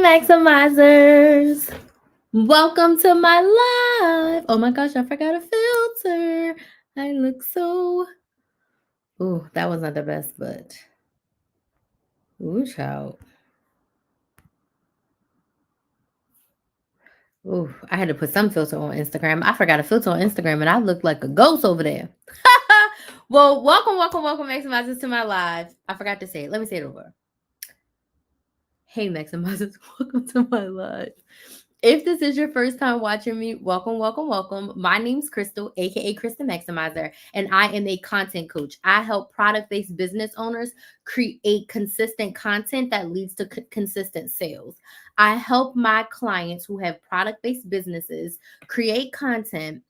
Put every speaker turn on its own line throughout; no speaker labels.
Maximizers. Welcome to my live. Oh my gosh, I forgot a filter. I look so. Ooh, that was not the best, but. Ooh, child. Ooh, I had to put some filter on Instagram. I forgot a filter on Instagram and I looked like a ghost over there. Well, welcome, Maximizers to my live. I forgot to say it. Let me say it over. Hey, Maximizers, welcome to my live. If this is your first time watching me, welcome. My name's Crystal, aka Krista Maximizer, and I am a content coach. I help product-based business owners create consistent content that leads to consistent sales. I help my clients who have product-based businesses create content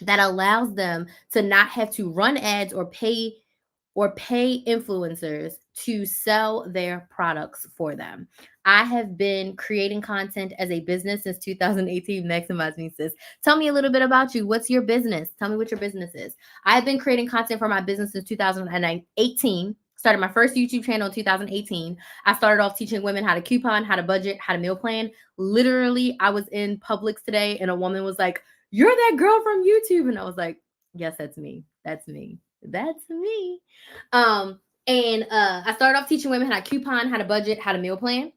that allows them to not have to run ads or pay influencers to sell their products for them. I have been creating content as a business since 2018. Maximize me, sis. Tell me a little bit about you. What's your business? Tell me what your business is. I've been creating content for my business since 2018. Started my first YouTube channel in 2018. I started off teaching women how to coupon, how to budget, how to meal plan. Literally, I was in Publix today and a woman was like, "You're that girl from YouTube." And I was like, "Yes, that's me. That's me. That's me." I started off teaching women how to coupon, how to budget, how to meal plan.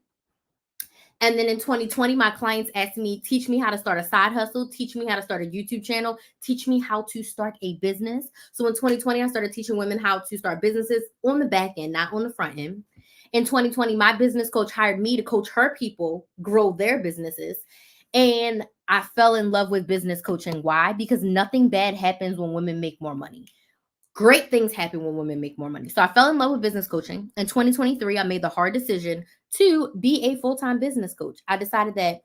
And then in 2020, my clients asked me, teach me how to start a side hustle, teach me how to start a YouTube channel, teach me how to start a business. So in 2020, I started teaching women how to start businesses on the back end, not on the front end. In 2020, my business coach hired me to coach her people grow their businesses. And I fell in love with business coaching. Why? Because nothing bad happens when women make more money. Great things happen when women make more money. So I fell in love with business coaching. In 2023, I made the hard decision to be a full-time business coach. I decided that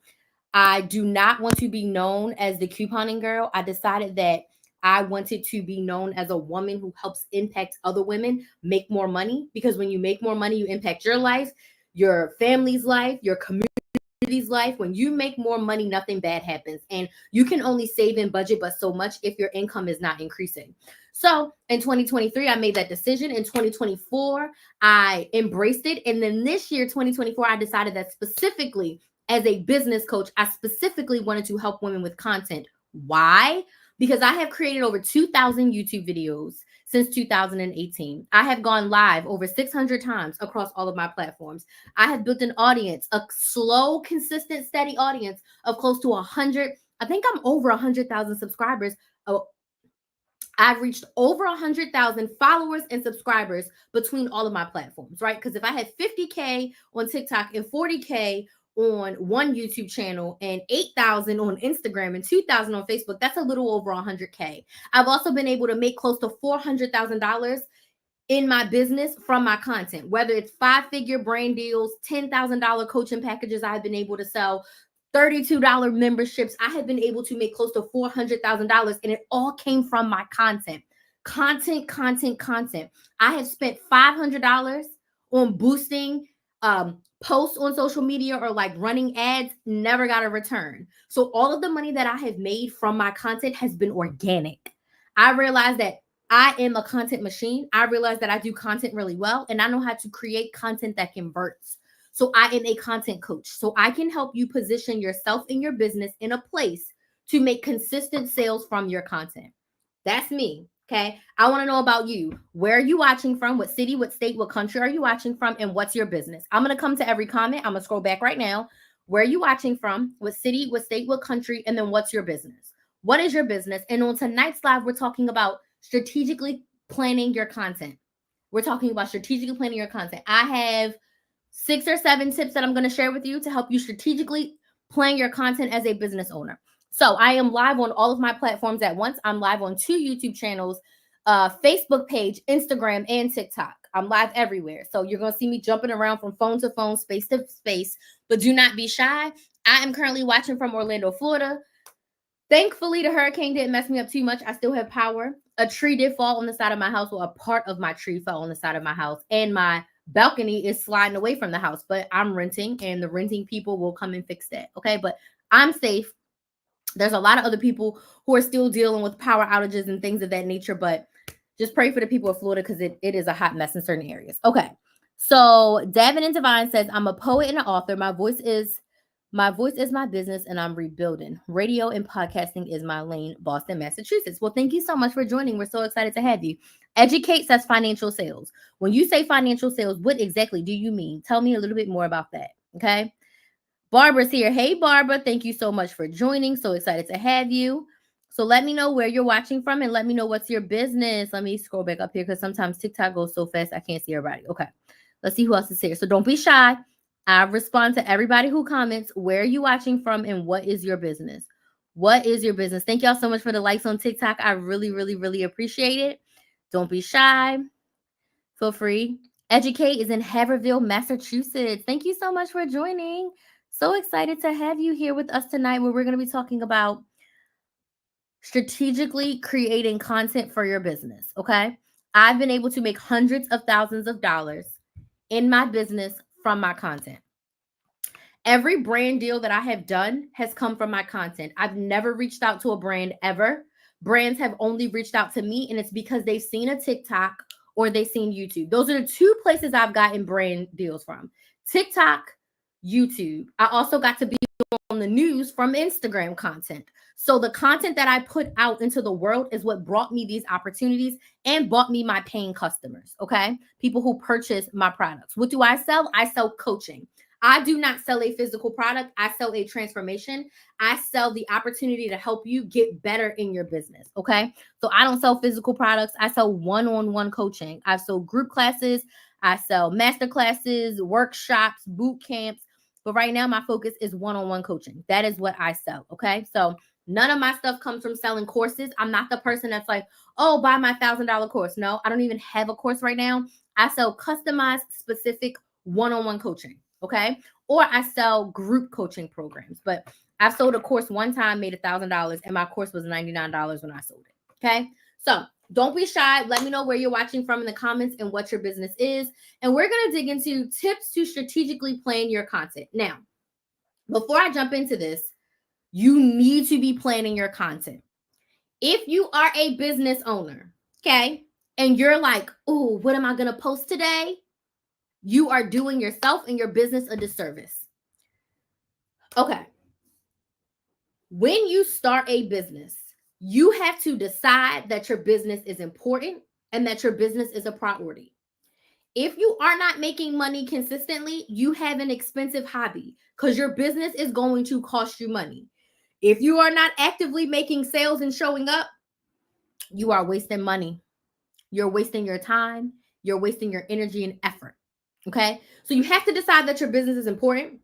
I do not want to be known as the couponing girl. I decided that I wanted to be known as a woman who helps impact other women make more money, because when you make more money, you impact your life, your family's life, your community's life. When you make more money, nothing bad happens. And you can only save and budget but so much if your income is not increasing. So in 2023, I made that decision. In 2024, I embraced it. And then this year, 2024, I decided that specifically as a business coach, I specifically wanted to help women with content. Why? Because I have created over 2,000 YouTube videos since 2018. I have gone live over 600 times across all of my platforms. I have built an audience, a slow, consistent, steady audience of close to 100. I think I'm over 100,000 subscribers. Oh, I've reached over 100,000 followers and subscribers between all of my platforms, right? Because if I had 50K on TikTok and 40K on one YouTube channel and 8,000 on Instagram and 2,000 on Facebook, that's a little over 100K. I've also been able to make close to $400,000 in my business from my content, whether it's 5-figure brand deals, $10,000 coaching packages I've been able to sell, $32 memberships. I have been able to make close to $400,000, and it all came from my content. Content. I have spent $500 on boosting posts on social media or like running ads, never got a return. So all of the money that I have made from my content has been organic. I realized that I am a content machine. I realized that I do content really well, and I know how to create content that converts. So I am a content coach. So I can help you position yourself in your business in a place to make consistent sales from your content. That's me. Okay. I want to know about you. Where are you watching from? What city, what state, what country are you watching from? And what's your business? I'm going to come to every comment. I'm going to scroll back right now. Where are you watching from? What city, what state, what country? And then what's your business? What is your business? And on tonight's live, we're talking about strategically planning your content. We're talking about strategically planning your content. I have 6 or 7 tips that I'm going to share with you to help you strategically plan your content as a business owner. So I am live on all of my platforms at once. I'm live on 2 YouTube channels, Facebook page, Instagram, and TikTok. I'm live everywhere. So you're going to see me jumping around from phone to phone, space to space, but do not be shy. I am currently watching from Orlando, Florida. Thankfully, the hurricane didn't mess me up too much. I still have power. A tree did fall on the side of my house, or a part of my tree fell on the side of my house, and my balcony is sliding away from the house, but I'm renting, and the renting people will come and fix that. Okay, but I'm safe. There's a lot of other people who are still dealing with power outages and things of that nature, but just pray for the people of Florida because it is a hot mess in certain areas. Okay, So Davin and Divine says, I'm a poet and an author. My voice is my business, and I'm rebuilding. Radio and podcasting is my lane, Boston, Massachusetts. Well, thank you so much for joining. We're so excited to have you. Educate says financial sales. When you say financial sales, what exactly do you mean? Tell me a little bit more about that. Okay. Barbara's here. Hey, Barbara. Thank you so much for joining. So excited to have you. So let me know where you're watching from and let me know what's your business. Let me scroll back up here because sometimes TikTok goes so fast I can't see everybody. Okay. Let's see who else is here. So don't be shy. I respond to everybody who comments. Where are you watching from and what is your business? What is your business? Thank y'all so much for the likes on TikTok. I really, really, really appreciate it. Don't be shy. Feel free. Educate is in Haverhill, Massachusetts. Thank you so much for joining. So excited to have you here with us tonight, where we're going to be talking about strategically creating content for your business. Okay. I've been able to make hundreds of thousands of dollars in my business from my content. Every brand deal that I have done has come from my content. I've never reached out to a brand ever. Brands have only reached out to me, and it's because they've seen a TikTok or they've seen YouTube. Those are the two places I've gotten brand deals from: TikTok, YouTube. I also got to be on the news from Instagram content. So the content that I put out into the world is what brought me these opportunities and bought me my paying customers. Okay. People who purchase my products. What do I sell? I sell coaching. I do not sell a physical product. I sell a transformation. I sell the opportunity to help you get better in your business. Okay. So I don't sell physical products. I sell one-on-one coaching. I sell group classes. I sell master classes, workshops, boot camps. But right now, my focus is one-on-one coaching. That is what I sell. Okay. So none of my stuff comes from selling courses. I'm not the person that's like, oh, buy my $1,000 course. No, I don't even have a course right now. I sell customized, specific one-on-one coaching. Okay. Or I sell group coaching programs. But I've sold a course one time, made $1,000, and my course was $99 when I sold it. Okay. So don't be shy. Let me know where you're watching from in the comments and what your business is. And we're going to dig into tips to strategically plan your content. Now, before I jump into this, you need to be planning your content. If you are a business owner, okay, and you're like, oh, what am I going to post today? You are doing yourself and your business a disservice. Okay. When you start a business, you have to decide that your business is important and that your business is a priority. If you are not making money consistently, you have an expensive hobby because your business is going to cost you money. If you are not actively making sales and showing up, you are wasting money. You're wasting your time. You're wasting your energy and effort. Okay. So you have to decide that your business is important.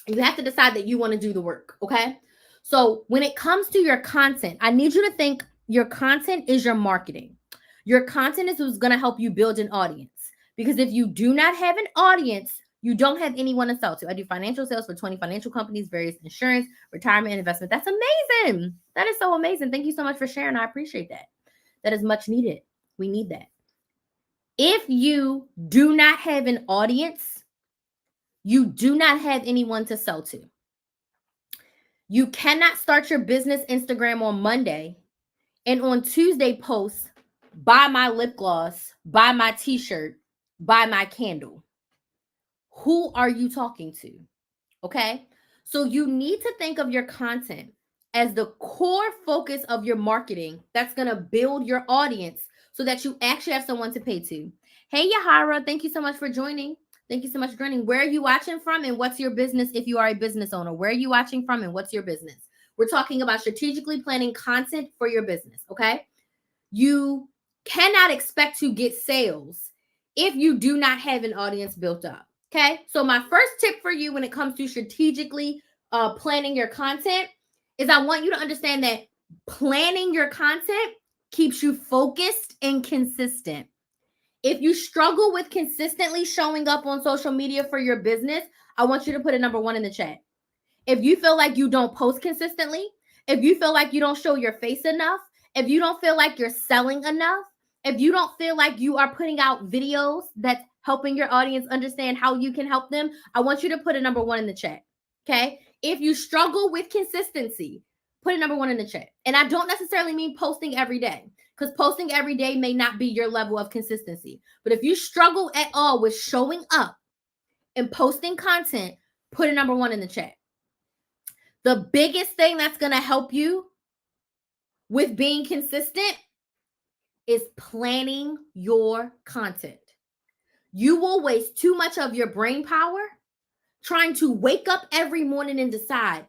You have to decide that you want to do the work. Okay. So when it comes to your content, I need you to think your content is your marketing. Your content is what's going to help you build an audience. Because if you do not have an audience, you don't have anyone to sell to. I do financial sales for 20 financial companies, various insurance, retirement, and investment. That's amazing. That is so amazing. Thank you so much for sharing. I appreciate that. That is much needed. We need that. If you do not have an audience, you do not have anyone to sell to. You cannot start your business Instagram on Monday and on Tuesday post, buy my lip gloss, buy my t-shirt, buy my candle. Who are you talking to? Okay. So you need to think of your content as the core focus of your marketing that's going to build your audience so that you actually have someone to pay to. Hey, Yahara, thank you so much for joining. Thank you so much for joining. Where are you watching from and what's your business if you are a business owner? Where are you watching from and what's your business? We're talking about strategically planning content for your business, okay? You cannot expect to get sales if you do not have an audience built up, okay? So my first tip for you when it comes to strategically planning your content is I want you to understand that planning your content keeps you focused and consistent. If you struggle with consistently showing up on social media for your business, I want you to put a number 1 in the chat. If you feel like you don't post consistently, if you feel like you don't show your face enough, if you don't feel like you're selling enough, if you don't feel like you are putting out videos that's helping your audience understand how you can help them, I want you to put a number 1 in the chat. Okay. If you struggle with consistency, put a number 1 in the chat. And I don't necessarily mean posting every day. because posting every day may not be your level of consistency. But if you struggle at all with showing up and posting content, put a number 1 in the chat. The biggest thing that's going to help you with being consistent is planning your content. You will waste too much of your brain power trying to wake up every morning and decide,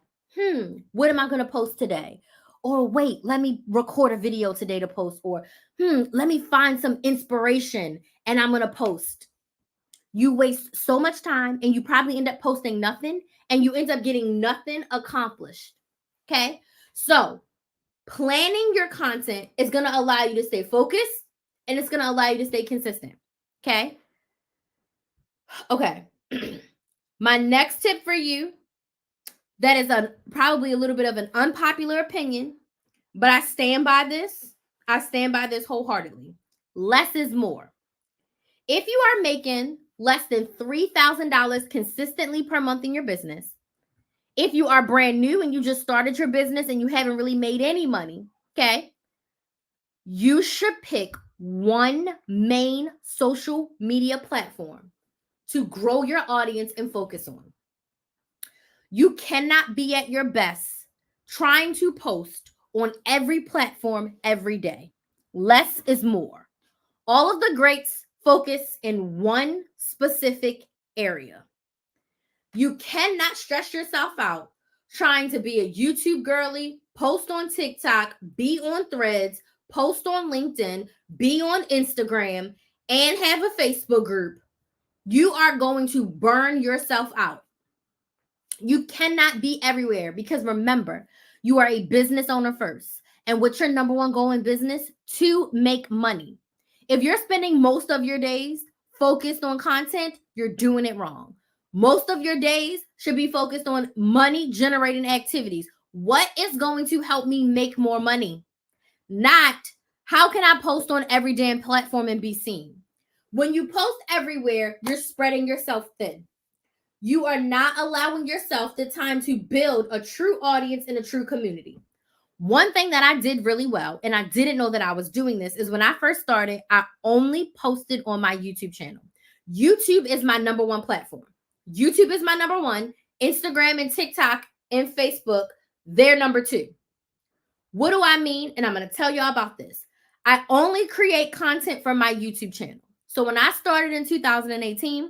what am I going to post today? Or wait, let me record a video today to post. Or let me find some inspiration and I'm going to post. You waste so much time and you probably end up posting nothing and you end up getting nothing accomplished. Okay? So planning your content is going to allow you to stay focused and it's going to allow you to stay consistent. Okay? Okay. My next tip for you, that is probably a little bit of an unpopular opinion, but I stand by this. I stand by this wholeheartedly. Less is more. If you are making less than $3,000 consistently per month in your business, if you are brand new and you just started your business and you haven't really made any money, okay, you should pick one main social media platform to grow your audience and focus on. You cannot be at your best trying to post on every platform every day. Less is more. All of the greats focus in one specific area. You cannot stress yourself out trying to be a YouTube girly, post on TikTok, be on Threads, post on LinkedIn, be on Instagram, and have a Facebook group. You are going to burn yourself out. You cannot be everywhere because remember, you are a business owner first. And what's your number 1 goal in business? To make money. If you're spending most of your days focused on content, you're doing it wrong. Most of your days should be focused on money generating activities. What is going to help me make more money? Not how can I post on every damn platform and be seen? When you post everywhere, you're spreading yourself thin. You are not allowing yourself the time to build a true audience and a true community. One thing that I did really well, and I didn't know that I was doing this, is when I first started, I only posted on my YouTube channel. YouTube is my number 1 platform. YouTube is my number 1. Instagram and TikTok and Facebook, they're number 2. What do I mean? And I'm going to tell y'all about this. I only create content for my YouTube channel. So when I started in 2018,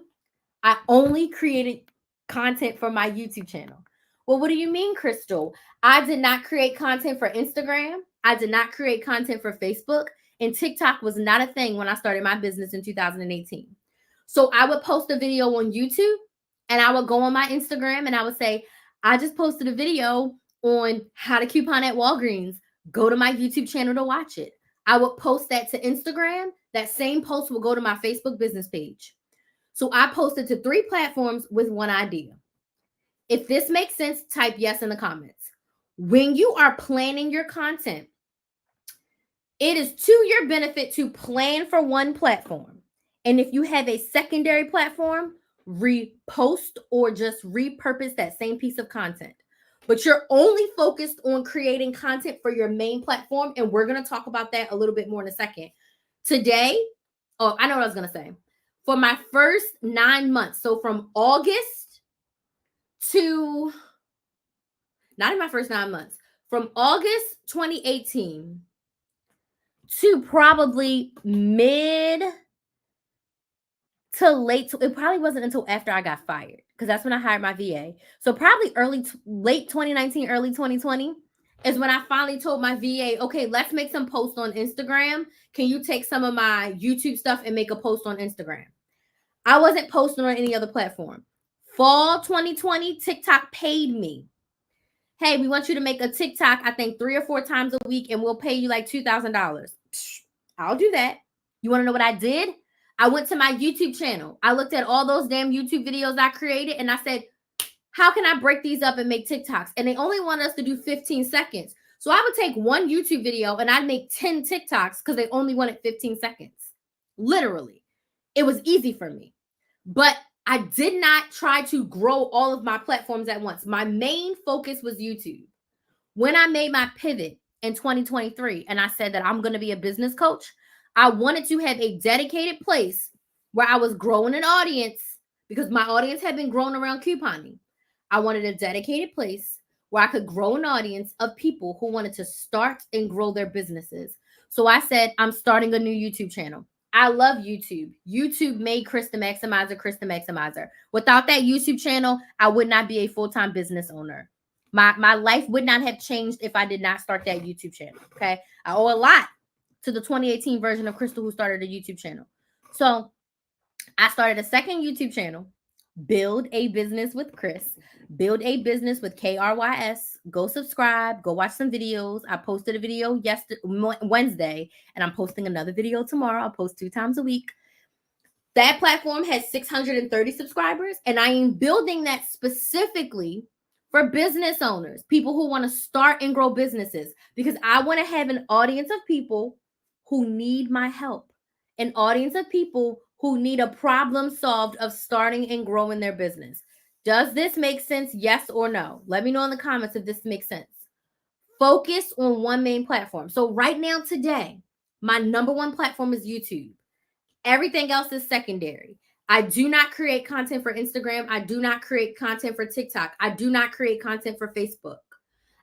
I only created content for my YouTube channel. Well, what do you mean, Crystal? I did not create content for Instagram. I did not create content for Facebook. And TikTok was not a thing when I started my business in 2018. So I would post a video on YouTube and I would go on my Instagram and I would say, I just posted a video on how to coupon at Walgreens. Go to my YouTube channel to watch it. I would post that to Instagram. That same post will go to my Facebook business page. So I posted to 3 platforms with one idea. If this makes sense, type yes in the comments. When you are planning your content, it is to your benefit to plan for one platform. And if you have a secondary platform, repost or just repurpose that same piece of content. But you're only focused on creating content for your main platform. And we're going to talk about that a little bit more in a second. Today, I know what I was going to say. For my first 9 months, so from August to, not in my first 9 months, from August 2018 to probably mid to late, it probably wasn't until after I got fired, because that's when I hired my VA. So probably late 2019, early 2020 is when I finally told my VA, okay, let's make some posts on Instagram. Can you take some of my YouTube stuff and make a post on Instagram? I wasn't posting on any other platform. Fall 2020, TikTok paid me. Hey, we want you to make a TikTok, I think 3 or 4 times a week, and we'll pay you like $2,000. I'll do that. You want to know what I did? I went to my YouTube channel. I looked at all those damn YouTube videos I created, and I said, how can I break these up and make TikToks? And they only want us to do 15 seconds. So I would take one YouTube video and I'd make 10 TikToks because they only wanted 15 seconds. Literally. It was easy for me. But I did not try to grow all of my platforms at once. My main focus was YouTube. When I made my pivot in 2023 and I said that I'm going to be a business coach, I wanted to have a dedicated place where I was growing an audience because my audience had been growing around couponing. I wanted a dedicated place where I could grow an audience of people who wanted to start and grow their businesses. So I said, I'm starting a new YouTube channel. I love YouTube. YouTube made Chris the Maximizer. Without that YouTube channel, I would not be a full-time business owner. My life would not have changed if I did not start that YouTube channel. Okay. I owe a lot to the 2018 version of Crystal who started a YouTube channel. So I started a second YouTube channel, Build a Business with Chris, Build a Business with KRYS. Go subscribe, go watch some videos. I posted a video Wednesday, and I'm posting another video tomorrow. I'll post 2 times a week. That platform has 630 subscribers, and I am building that specifically for business owners, people who want to start and grow businesses, because I want to have an audience of people who need my help, an audience of people who need a problem solved of starting and growing their business. Does this make sense? Yes or no? Let me know in the comments if this makes sense. Focus on one main platform. So right now, today, my number one platform is YouTube. Everything else is secondary. I do not create content for Instagram. I do not create content for TikTok. I do not create content for Facebook.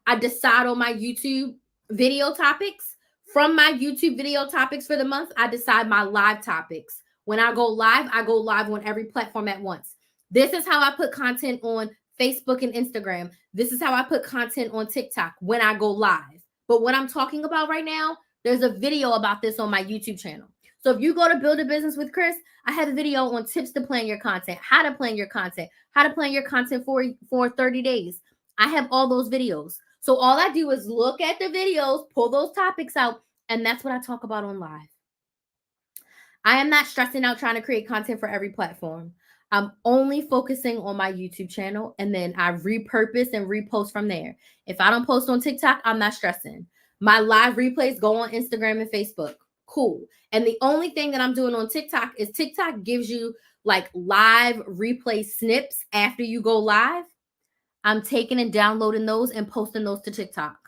I decide on my YouTube video topics. From my YouTube video topics for the month, I decide my live topics. When I go live on every platform at once. This is how I put content on Facebook and Instagram. This is how I put content on TikTok when I go live. But what I'm talking about right now, there's a video about this on my YouTube channel. So if you go to Build a Business with Chris, I have a video on tips to plan your content, how to plan your content, how to plan your content for 30 days. I have all those videos. So all I do is look at the videos, pull those topics out, and that's what I talk about on live. I am not stressing out trying to create content for every platform. I'm only focusing on my YouTube channel, and then I repurpose and repost from there. If I don't post on TikTok, I'm not stressing. My live replays go on Instagram and Facebook. Cool. And the only thing that I'm doing on TikTok is TikTok gives you like live replay snips after you go live. I'm taking and downloading those and posting those to TikTok.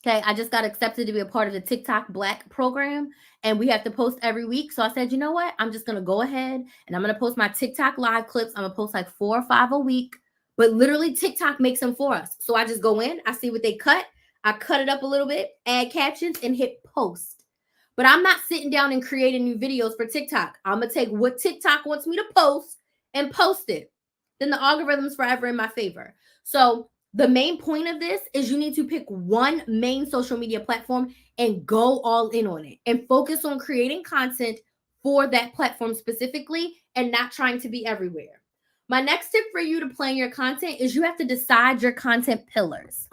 Okay, I just got accepted to be a part of the TikTok Black program, and we have to post every week. So I said, you know what? I'm just going to go ahead and I'm going to post my TikTok live clips. I'm going to post like 4 or 5 a week, but literally TikTok makes them for us. So I just go in, I see what they cut. I cut it up a little bit, add captions, and hit post. But I'm not sitting down and creating new videos for TikTok. I'm going to take what TikTok wants me to post and post it. Then the algorithm's forever in my favor. So the main point of this is you need to pick one main social media platform and go all in on it and focus on creating content for that platform specifically and not trying to be everywhere. My next tip for you to plan your content is you have to decide your content pillars.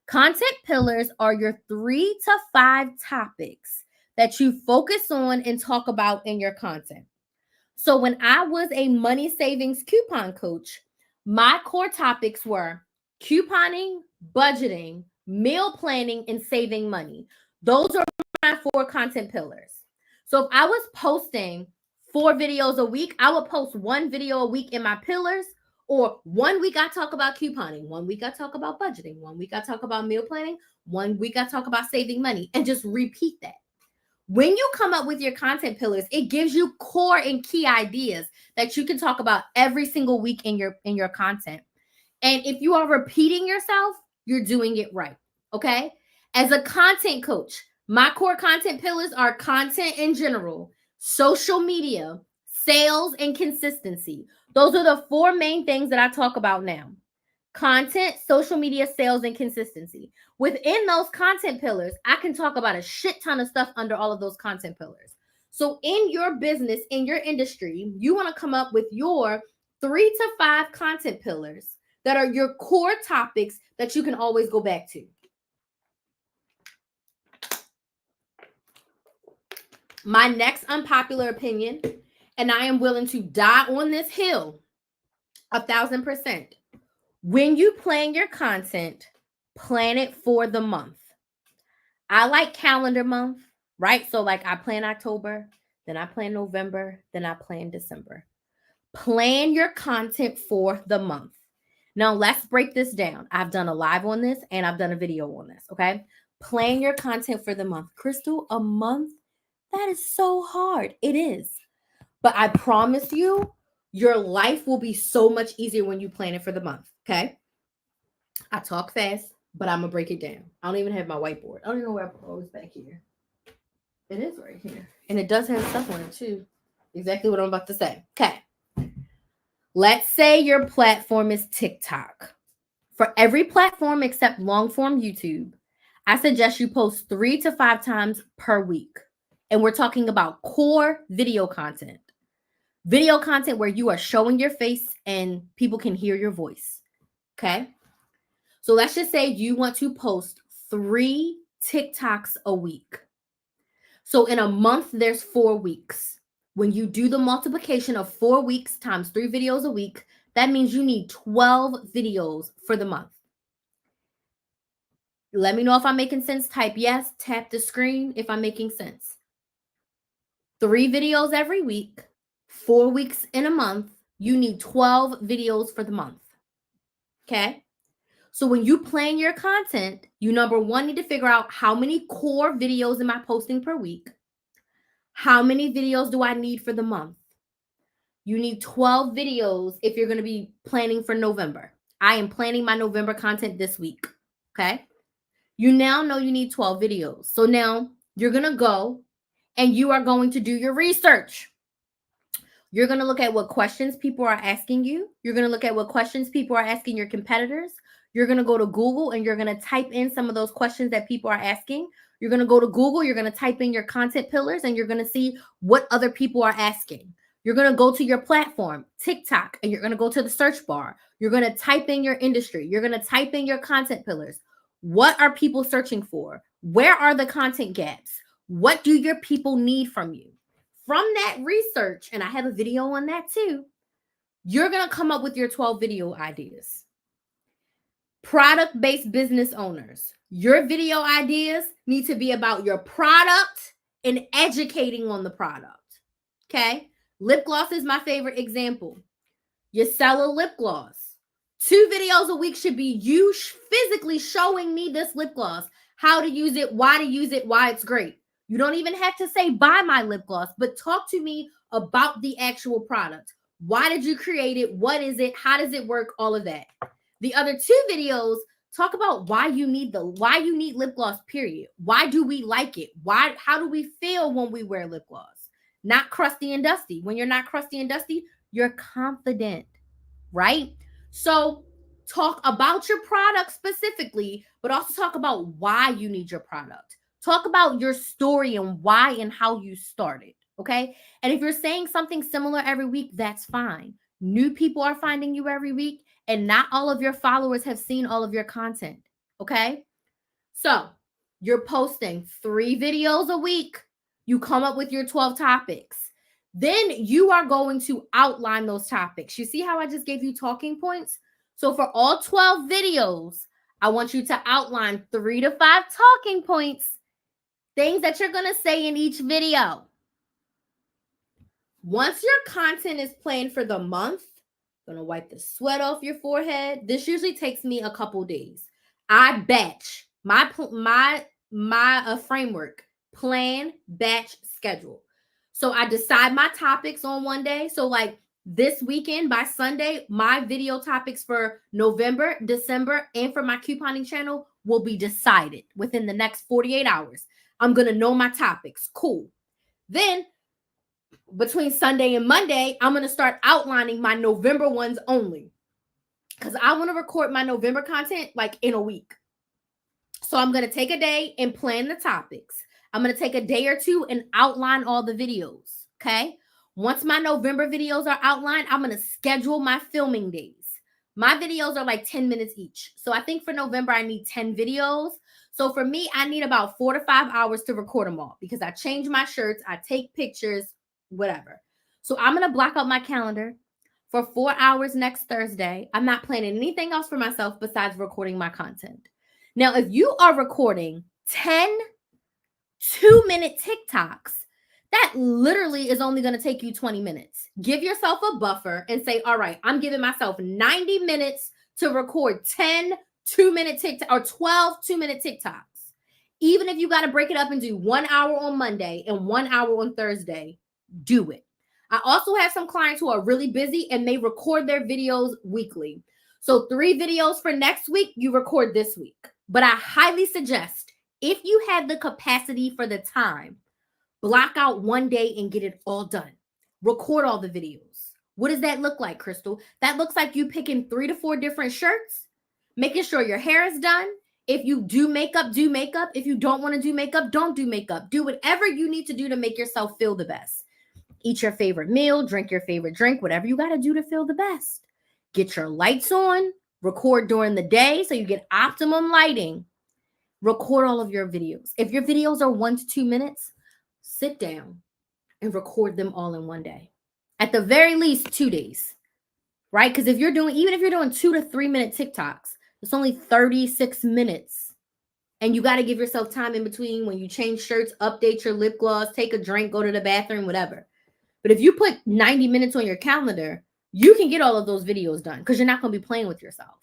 Content pillars are your 3 to 5 topics that you focus on and talk about in your content. So when I was a money savings coupon coach, my core topics were couponing, budgeting, meal planning, and saving money. Those are my 4 content pillars. So if I was posting 4 videos a week, I would post 1 video a week in my pillars, or 1 week I talk about couponing, 1 week I talk about budgeting, 1 week I talk about meal planning, 1 week I talk about saving money, and just repeat that. When you come up with your content pillars, it gives you core and key ideas that you can talk about every single week in your content. And if you are repeating yourself, you're doing it right. Okay. As a content coach, my core content pillars are content in general, social media, sales, and consistency. Those are the 4 main things that I talk about now. Content, social media, sales, and consistency. Within those content pillars, I can talk about a shit ton of stuff under all of those content pillars. So in your business, in your industry, you want to come up with your 3 to 5 content pillars that are your core topics that you can always go back to. My next unpopular opinion, and I am willing to die on this hill 1,000%. When you plan your content, plan it for the month. I like calendar month, right? So like I plan October, then I plan November, then I plan December. Plan your content for the month. Now let's break this down. I've done a live on this and I've done a video on this, okay? Plan your content for the month. Crystal, a month? That is so hard. It is. But I promise you, your life will be so much easier when you plan it for the month. Okay. I talk fast, but I'm going to break it down. I don't even have my whiteboard. I don't even know where I put it. Oh, it's back here. It is right here. And it does have stuff on it too. Exactly what I'm about to say. Okay. Let's say your platform is TikTok. For every platform except long form YouTube, I suggest you post 3 to 5 times per week. And we're talking about core video content. Video content where you are showing your face and people can hear your voice. Okay. So let's just say you want to post 3 TikToks a week. So in a month, there's 4 weeks. When you do the multiplication of 4 weeks times 3 videos a week, that means you need 12 videos for the month. Let me know if I'm making sense. Type yes, tap the screen if I'm making sense. 3 videos every week, 4 weeks in a month. You need 12 videos for the month. Okay. So when you plan your content, you number one need to figure out how many core videos am I posting per week? How many videos do I need for the month? You need 12 videos if you're going to be planning for November. I am planning my November content this week. Okay. You now know you need 12 videos. So now you're going to go and you are going to do your research. You're going to look at what questions people are asking you. You're going to look at what questions people are asking your competitors. You're going to go to Google and you're going to type in some of those questions that people are asking. You're going to go to Google, you're going to type in your content pillars, and you're going to see what other people are asking. You're going to go to your platform, TikTok, and you're going to go to the search bar. You're going to type in your industry. You're going to type in your content pillars. What are people searching for? Where are the content gaps? What do your people need from you? From that research, and I have a video on that too, you're going to come up with your 12 video ideas. Product-based business owners, your video ideas need to be about your product and educating on the product. Okay? Lip gloss is my favorite example. You sell a lip gloss. 2 videos a week should be you physically showing me this lip gloss, how to use it, why it's great. You don't even have to say buy my lip gloss, but talk to me about the actual product. Why did you create it? What is it? How does it work? All of that. The other 2 videos talk about why you need lip gloss, period. Why do we like it? How do we feel when we wear lip gloss? Not crusty and dusty. When you're not crusty and dusty, you're confident, right? So talk about your product specifically, but also talk about why you need your product. Talk about your story and why and how you started, okay? And if you're saying something similar every week, that's fine. New people are finding you every week, and not all of your followers have seen all of your content, okay? So you're posting 3 videos a week. You come up with your 12 topics. Then you are going to outline those topics. You see how I just gave you talking points? So for all 12 videos, I want you to outline 3 to 5 talking points, things that you're going to say in each video. Once your content is planned for the month, I'm going to wipe the sweat off your forehead. This usually takes me a couple days. I batch my framework, plan, batch, schedule. So I decide my topics on one day. So like this weekend by Sunday, my video topics for November, December, and for my couponing channel will be decided within the next 48 hours. I'm going to know my topics. Cool. Then between Sunday and Monday, I'm going to start outlining my November ones only, because I want to record my November content like in a week. So I'm going to take a day and plan the topics. I'm going to take a day or 2 and outline all the videos. Okay. Once my November videos are outlined, I'm going to schedule my filming days. My videos are like 10 minutes each. So I think for November, I need 10 videos. So for me, I need about 4 to 5 hours to record them all, because I change my shirts, I take pictures, whatever. So I'm going to block out my calendar for 4 hours next Thursday. I'm not planning anything else for myself besides recording my content. Now, if you are recording 10 2-minute TikToks, that literally is only going to take you 20 minutes. Give yourself a buffer and say, all right, I'm giving myself 90 minutes to record 10 2-minute TikTok or 12 2-minute TikToks. Even if you got to break it up and do 1 hour on Monday and 1 hour on Thursday, do it. I also have some clients who are really busy and they record their videos weekly. So 3 videos for next week, you record this week. But I highly suggest, if you have the capacity for the time, block out one day and get it all done. Record all the videos. What does that look like, Crystal? That looks like you picking 3 to 4 different shirts, making sure your hair is done. If you do makeup, do makeup. If you don't want to do makeup, don't do makeup. Do whatever you need to do to make yourself feel the best. Eat your favorite meal, drink your favorite drink, whatever you got to do to feel the best. Get your lights on, record during the day so you get optimum lighting. Record all of your videos. If your videos are 1 to 2 minutes, sit down and record them all in one day. At the very least, 2 days, right? Because even if you're doing 2 to 3 minute TikToks, it's only 36 minutes. And you got to give yourself time in between when you change shirts, update your lip gloss, take a drink, go to the bathroom, whatever. But if you put 90 minutes on your calendar, you can get all of those videos done because you're not going to be playing with yourself.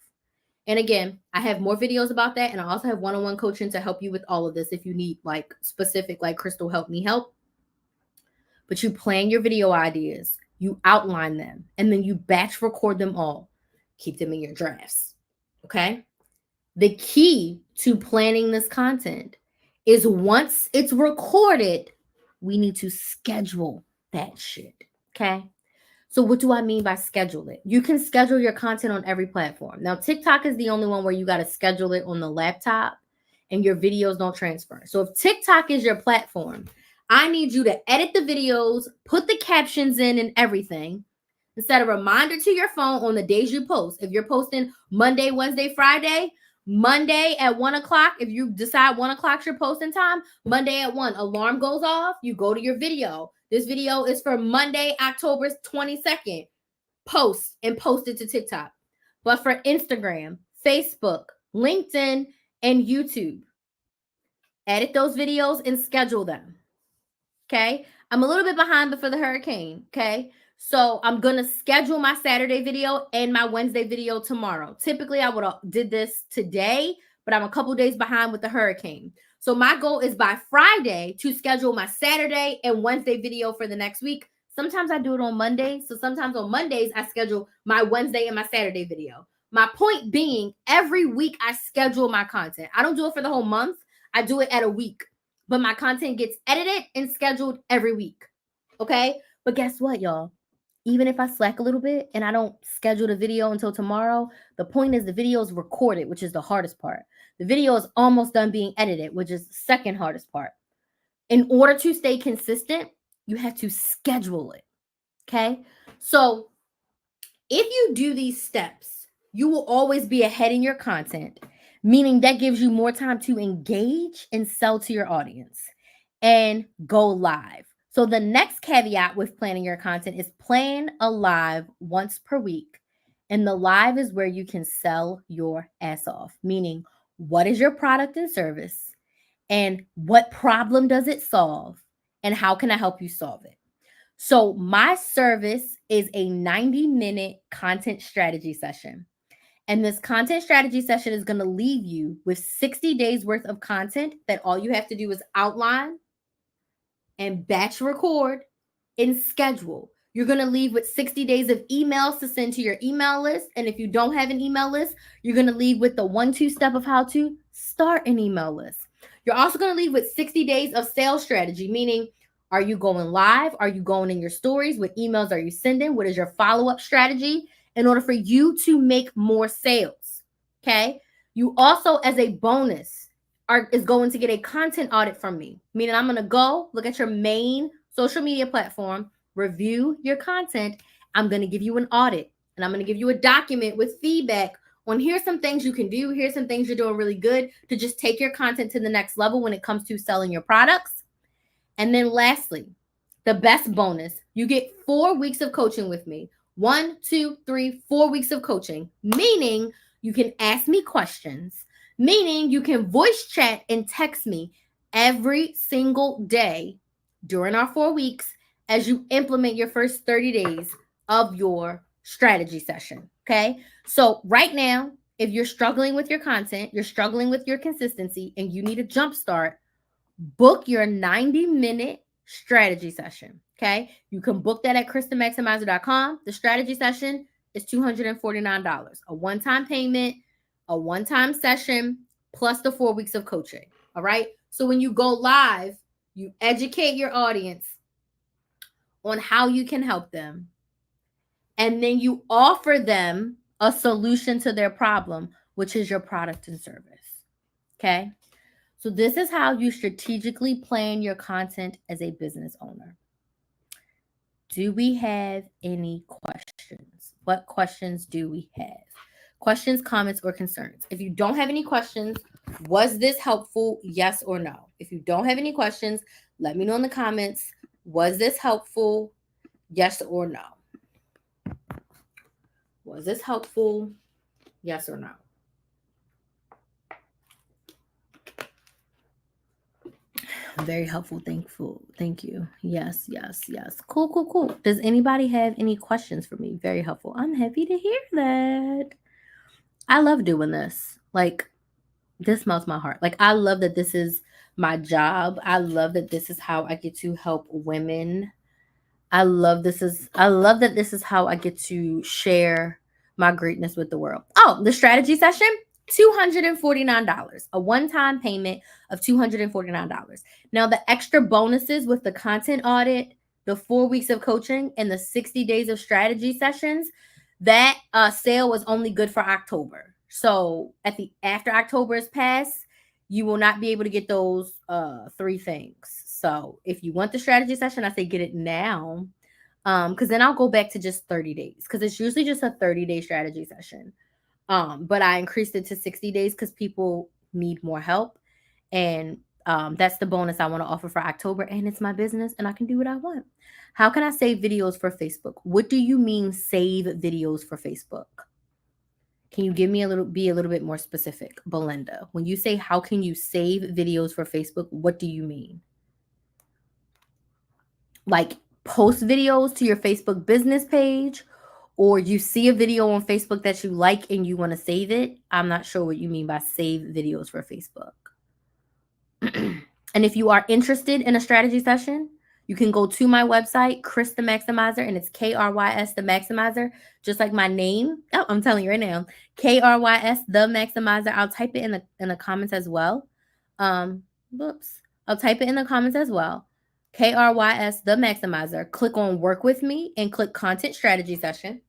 And again, I have more videos about that. And I also have one-on-one coaching to help you with all of this if you need like specific, like Crystal help me help. But you plan your video ideas, you outline them, and then you batch record them all. Keep them in your drafts. Okay? The key to planning this content is once it's recorded, we need to schedule that shit. Okay? So what do I mean by schedule it? You can schedule your content on every platform. Now, TikTok is the only one where you got to schedule it on the laptop and your videos don't transfer. So if TikTok is your platform, I need you to edit the videos, put the captions in and everything. Set a reminder to your phone on the days you post. If you're posting Monday, Wednesday, Friday, Monday at 1 o'clock, if you decide 1 o'clock's your posting time, Monday at 1, alarm goes off, you go to your video. This video is for Monday, October 22nd. Post and post it to TikTok. But for Instagram, Facebook, LinkedIn, and YouTube, edit those videos and schedule them. Okay? I'm a little bit behind for the hurricane. Okay? So I'm going to schedule my Saturday video and my Wednesday video tomorrow. Typically, I would have did this today, but I'm a couple days behind with the hurricane. So my goal is by Friday to schedule my Saturday and Wednesday video for the next week. Sometimes I do it on Mondays. So sometimes on Mondays, I schedule my Wednesday and my Saturday video. My point being, every week I schedule my content. I don't do it for the whole month. I do it at a week. But my content gets edited and scheduled every week. Okay? But guess what, y'all? Even if I slack a little bit and I don't schedule the video until tomorrow, the point is the video is recorded, which is the hardest part. The video is almost done being edited, which is the second hardest part. In order to stay consistent, you have to schedule it. Okay? So if you do these steps, you will always be ahead in your content, meaning that gives you more time to engage and sell to your audience and go live. So the next caveat with planning your content is plan a live once per week. And the live is where you can sell your ass off, meaning what is your product and service and what problem does it solve and how can I help you solve it? So my service is a 90-minute content strategy session. And this content strategy session is going to leave you with 60 days worth of content that all you have to do is outline and batch record and schedule. You're going to leave with 60 days of emails to send to your email list. And if you don't have an email list, you're going to leave with the 1-2 step of how to start an email list. You're also going to leave with 60 days of sales strategy, meaning are you going live? Are you going in your stories? What emails are you sending? What is your follow-up strategy in order for you to make more sales? Okay. You also, as a bonus, is going to get a content audit from me, meaning I'm going to go look at your main social media platform, review your content. I'm going to give you an audit and I'm going to give you a document with feedback on here's some things you can do. Here's some things you're doing really good to just take your content to the next level when it comes to selling your products. And then lastly, the best bonus, you get 4 weeks of coaching with me. 1, 2, 3, 4 weeks of coaching, meaning you can ask me questions, meaning you can voice chat and text me every single day during our 4 weeks as you implement your first 30 days of your strategy session. Okay. So right now, if you're struggling with your content, you're struggling with your consistency, and you need a jump start, book your 90-minute strategy session. Okay. You can book that at KristenMaximizer.com. The strategy session is $249, a one-time payment, a one-time session, plus the 4 weeks of coaching. All right. So when you go live, you educate your audience on how you can help them. And then you offer them a solution to their problem, which is your product and service. Okay. So this is how you strategically plan your content as a business owner. Do we have any questions? What questions do we have? Questions, comments, or concerns? If you don't have any questions, was this helpful? Yes or no? If you don't have any questions, let me know in the comments. Was this helpful? Yes or no? Was this helpful? Yes or no? Very helpful. Thankful. Thank you. Yes. Cool. Does anybody have any questions for me? Very helpful. I'm happy to hear that. I love doing this. Like, this melts my heart. Like, I love that this is my job. I love that this is how I get to help women. I love that this is how I get to share my greatness with the world. Oh, the strategy session, $249, a one-time payment of $249. Now, the extra bonuses with the content audit, the 4 weeks of coaching, and the 60 days of strategy sessions, that sale was only good for October. So after October is passed, you will not be able to get those 3 things. So if you want the strategy session, I say get it now. Because then I'll go back to just 30 days. Because it's usually just a 30-day strategy session. But I increased it to 60 days because people need more help. And that's the bonus I want to offer for October. And it's my business and I can do what I want. How can I save videos for Facebook? What do you mean save videos for Facebook? Can you give me be a little bit more specific, Belinda? When you say how can you save videos for Facebook, what do you mean? Like post videos to your Facebook business page, or you see a video on Facebook that you like and you want to save it? I'm not sure what you mean by save videos for Facebook. And if you are interested in a strategy session, you can go to my website, Kris the Maximizer, and it's KRYS the Maximizer, just like my name. Oh, I'm telling you right now, KRYS the Maximizer. I'll type it in the comments as well. I'll type it in the comments as well. KRYS the Maximizer. Click on Work with Me and click Content Strategy Session.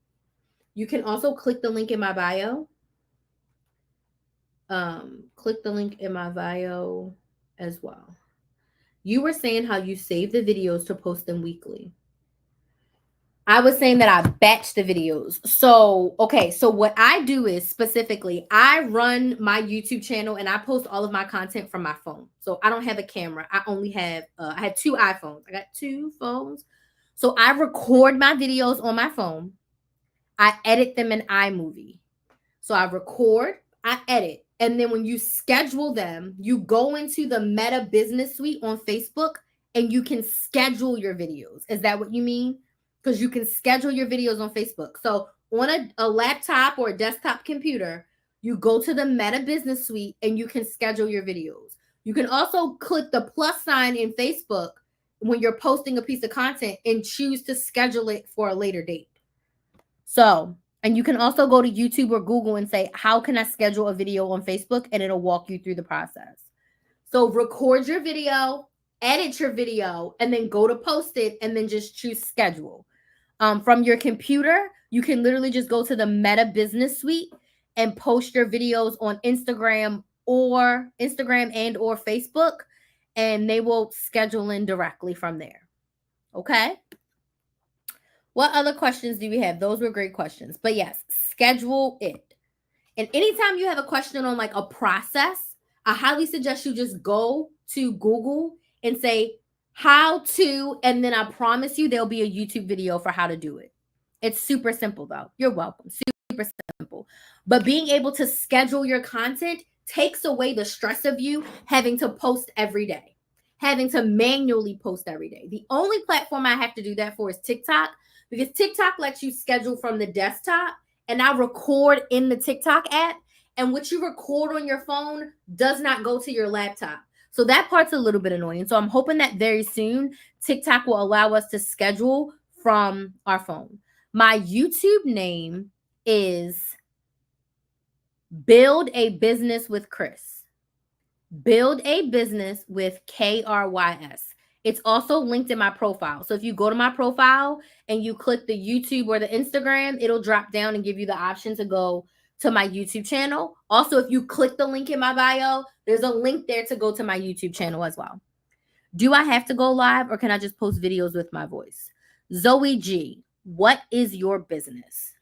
You can also click the link in my bio. Click the link in my bio as well. You were saying how you save the videos to post them weekly. I was saying that I batch the videos. So what I do is specifically, I run my YouTube channel and I post all of my content from my phone. So I don't have a camera. I only have, I had 2 iPhones. I got 2 phones. So I record my videos on my phone. I edit them in iMovie. So I record, I edit. And then when you schedule them, you go into the Meta Business Suite on Facebook and you can schedule your videos. Is that what you mean? Because you can schedule your videos on Facebook. So on a laptop or a desktop computer, you go to the Meta Business Suite and you can schedule your videos. You can also click the plus sign in Facebook when you're posting a piece of content and choose to schedule it for a later date. So, and you can also go to YouTube or Google and say, how can I schedule a video on Facebook? And it'll walk you through the process. So record your video, edit your video, and then go to post it and then just choose schedule. From your computer, you can literally just go to the Meta Business Suite and post your videos on Instagram and or Facebook, and they will schedule in directly from there. Okay. What other questions do we have? Those were great questions. But yes, schedule it. And anytime you have a question on like a process, I highly suggest you just go to Google and say how to, and then I promise you there'll be a YouTube video for how to do it. It's super simple though. You're welcome. Super simple. But being able to schedule your content takes away the stress of you having to post every day, having to manually post every day. The only platform I have to do that for is TikTok, because TikTok lets you schedule from the desktop, and I record in the TikTok app, and what you record on your phone does not go to your laptop. So that part's a little bit annoying. So I'm hoping that very soon TikTok will allow us to schedule from our phone. My YouTube name is Build a Business with Krys. Build a Business with Krys. It's also linked in my profile. So if you go to my profile and you click the YouTube or the Instagram, it'll drop down and give you the option to go to my YouTube channel. Also, if you click the link in my bio, there's a link there to go to my YouTube channel as well. Do I have to go live or can I just post videos with my voice? Zoe G, what is your business?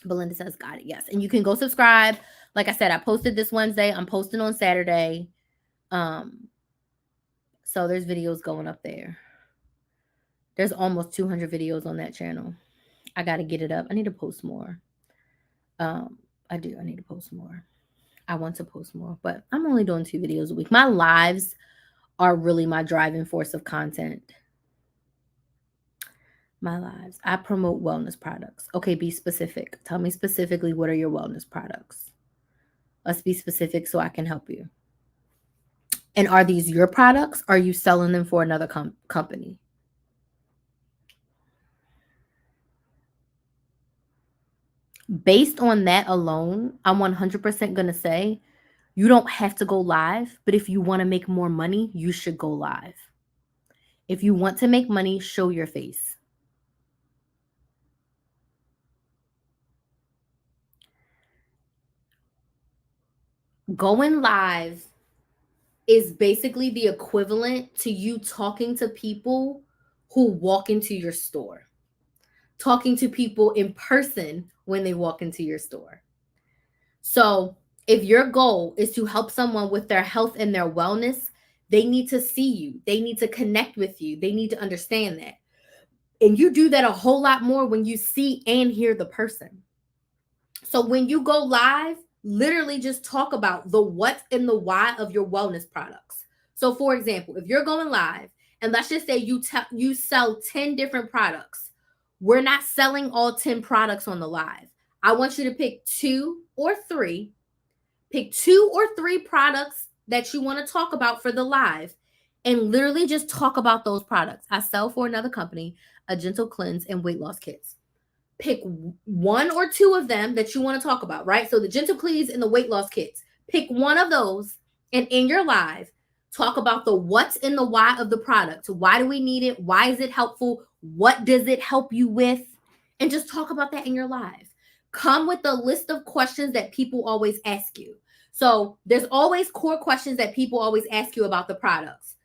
Belinda says, got it. Yes. And you can go subscribe. Like I said, I posted this Wednesday. I'm posting on Saturday. So there's videos going up there. There's almost 200 videos on that channel. I got to get it up. I need to post more. I do. I need to post more. I want to post more, but I'm only doing 2 videos a week. My lives are really my driving force of content. My lives. I promote wellness products. Okay, be specific. Tell me specifically, what are your wellness products? Let's be specific so I can help you. And are these your products? Or are you selling them for another company? Based on that alone, I'm 100% going to say you don't have to go live, but if you want to make more money, you should go live. If you want to make money, show your face. Going live is basically the equivalent to you talking to people who walk into your store, talking to people in person when they walk into your store. So if your goal is to help someone with their health and their wellness, they need to see you. They need to connect with you. They need to understand that. And you do that a whole lot more when you see and hear the person. So when you go live, literally just talk about the what and the why of your wellness products. So for example, if you're going live and let's just say you sell 10 different products, we're not selling all 10 products on the live. I want you to pick 2 or 3. Pick 2 or 3 products that you want to talk about for the live and literally just talk about those products. I sell for another company, a Gentle Cleanse and weight loss kits. Pick 1 or 2 of them that you want to talk about, right? So the Gentle Cleanse and the weight loss kits. Pick one of those and in your live, talk about the what's and the why of the product. Why do we need it? Why is it helpful? What does it help you with? And just talk about that in your live. Come with a list of questions that people always ask you. So there's always core questions that people always ask you about the products.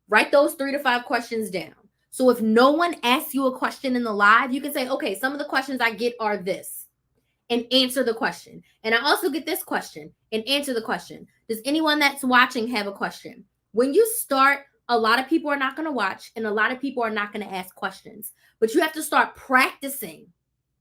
Write those 3 to 5 questions down. So if no one asks you a question in the live, you can say, okay, some of the questions I get are this, and answer the question. And I also get this question and answer the question. Does anyone that's watching have a question? When you start, a lot of people are not going to watch and a lot of people are not going to ask questions, but you have to start practicing,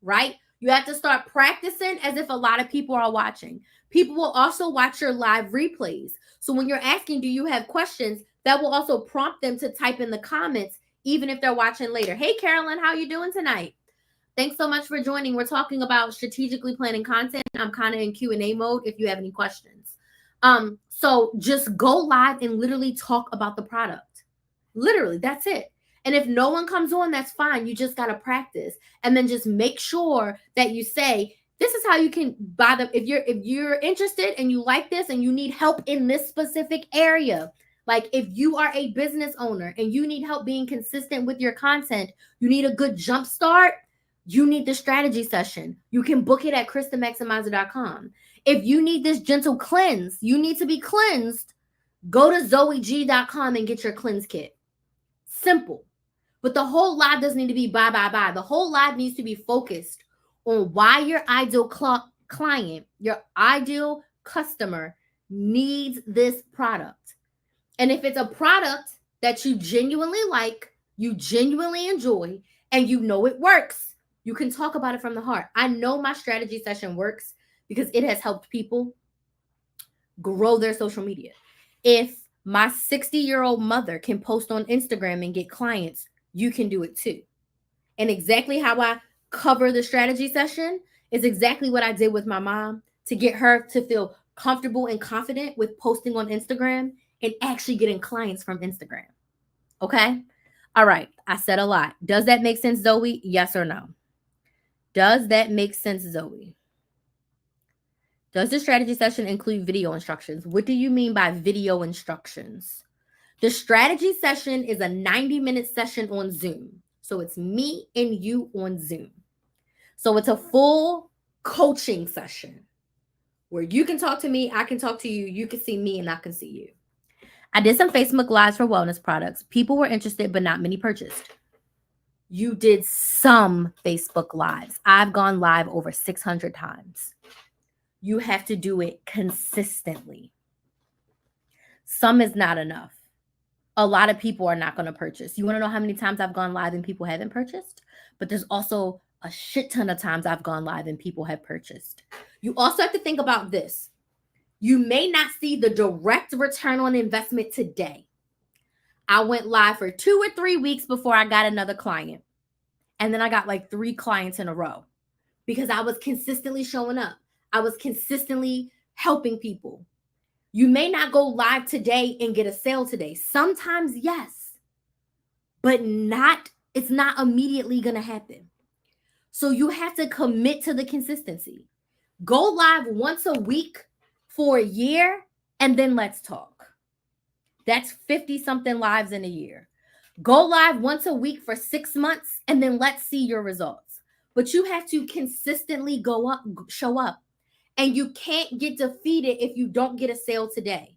right? You have to start practicing as if a lot of people are watching. People will also watch your live replays. So when you're asking, do you have questions? That will also prompt them to type in the comments, even if they're watching later. Hey, Carolyn, how you doing tonight? Thanks so much for joining. We're talking about strategically planning content. I'm kind of in Q&A mode if you have any questions. So just go live and literally talk about the product. Literally, that's it. And if no one comes on, that's fine. You just got to practice. And then just make sure that you say, this is how you can buy them. If you're interested and you like this and you need help in this specific area, like if you are a business owner and you need help being consistent with your content, you need a good jump start, you need the strategy session. You can book it at KrysTheMaximizer.com. If you need this gentle cleanse, you need to be cleansed, go to ZoeG.com and get your cleanse kit. Simple. But the whole live doesn't need to be bye. The whole live needs to be focused on why your ideal client, your ideal customer needs this product. And if it's a product that you genuinely like, you genuinely enjoy, and you know it works, you can talk about it from the heart. I know my strategy session works because it has helped people grow their social media. If my 60-year-old mother can post on Instagram and get clients, you can do it too. And exactly how I cover the strategy session is exactly what I did with my mom. to get her to feel comfortable and confident with posting on Instagram and actually getting clients from Instagram. Okay? All right. I said a lot. Does that make sense, Zoe? Yes or no? Does that make sense, Zoe? Does the strategy session include video instructions? What do you mean by video instructions? The strategy session is a 90-minute session on Zoom. So it's me and you on Zoom. So it's a full coaching session where you can talk to me, I can talk to you, you can see me, and I can see you. I did some Facebook Lives for wellness products. People were interested, but not many purchased. You did some Facebook Lives. I've gone live over 600 times. You have to do it consistently. Some is not enough. A lot of people are not going to purchase. You want to know how many times I've gone live and people haven't purchased? But there's also a shit ton of times I've gone live and people have purchased. You also have to think about this. You may not see the direct return on investment today. I went live for 2 or 3 weeks before I got another client. And then I got like 3 clients in a row because I was consistently showing up. I was consistently helping people. You may not go live today and get a sale today. Sometimes, yes, but it's not immediately going to happen. So you have to commit to the consistency. Go live once a week for a year, and then let's talk. That's 50-something lives in a year. Go live once a week for 6 months, and then let's see your results. But you have to consistently show up. And you can't get defeated if you don't get a sale today.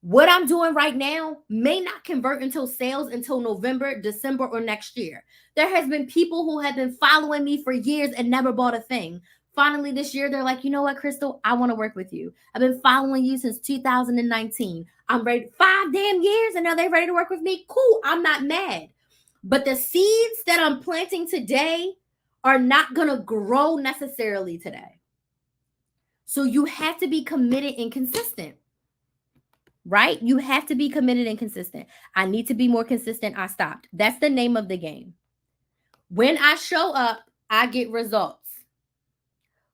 What I'm doing right now may not convert until sales until November, December, or next year. There has been people who have been following me for years and never bought a thing. Finally, this year, they're like, you know what, Crystal? I want to work with you. I've been following you since 2019. I'm ready. 5 damn years, and now they're ready to work with me. Cool. I'm not mad. But the seeds that I'm planting today are not going to grow necessarily today. So you have to be committed and consistent, right? You have to be committed and consistent. I need to be more consistent. I stopped. That's the name of the game. When I show up, I get results.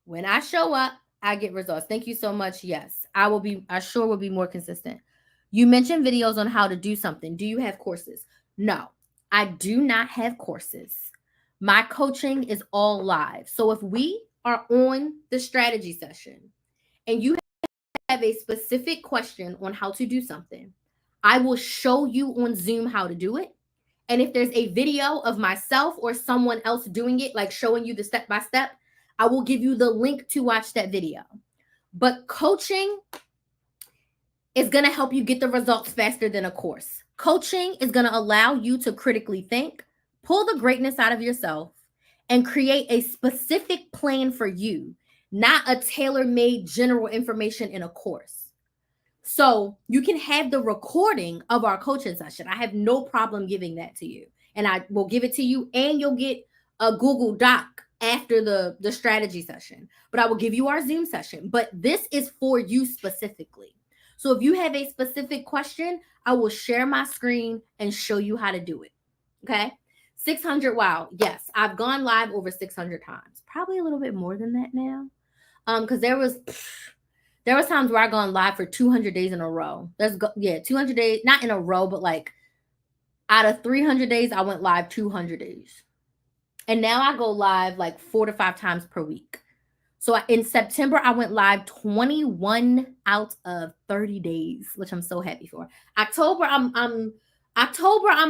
When I show up, I get results. Thank you so much. Yes, I sure will be more consistent. You mentioned videos on how to do something. Do you have courses? No, I do not have courses. My coaching is all live. So if we are on the strategy session and you have a specific question on how to do something, I will show you on Zoom how to do it. And if there's a video of myself or someone else doing it, like showing you the step-by-step, I will give you the link to watch that video. But coaching is going to help you get the results faster than a course. Coaching is going to allow you to critically think, pull the greatness out of yourself, and create a specific plan for you, not a tailor-made general information in a course. So you can have the recording of our coaching session. I have no problem giving that to you. And I will give it to you, and you'll get a Google Doc after the strategy session. But I will give you our Zoom session. But this is for you specifically. So if you have a specific question, I will share my screen and show you how to do it. Okay? 600. Wow. Yes, I've gone live over 600 times. Probably a little bit more than that now. Because there was times where I gone live for 200 days in a row. 200 days, not in a row, but like out of 300 days, I went live 200 days. And now I go live like 4 to 5 times per week. So in September, I went live 21 out of 30 days, which I'm so happy for. October, I'm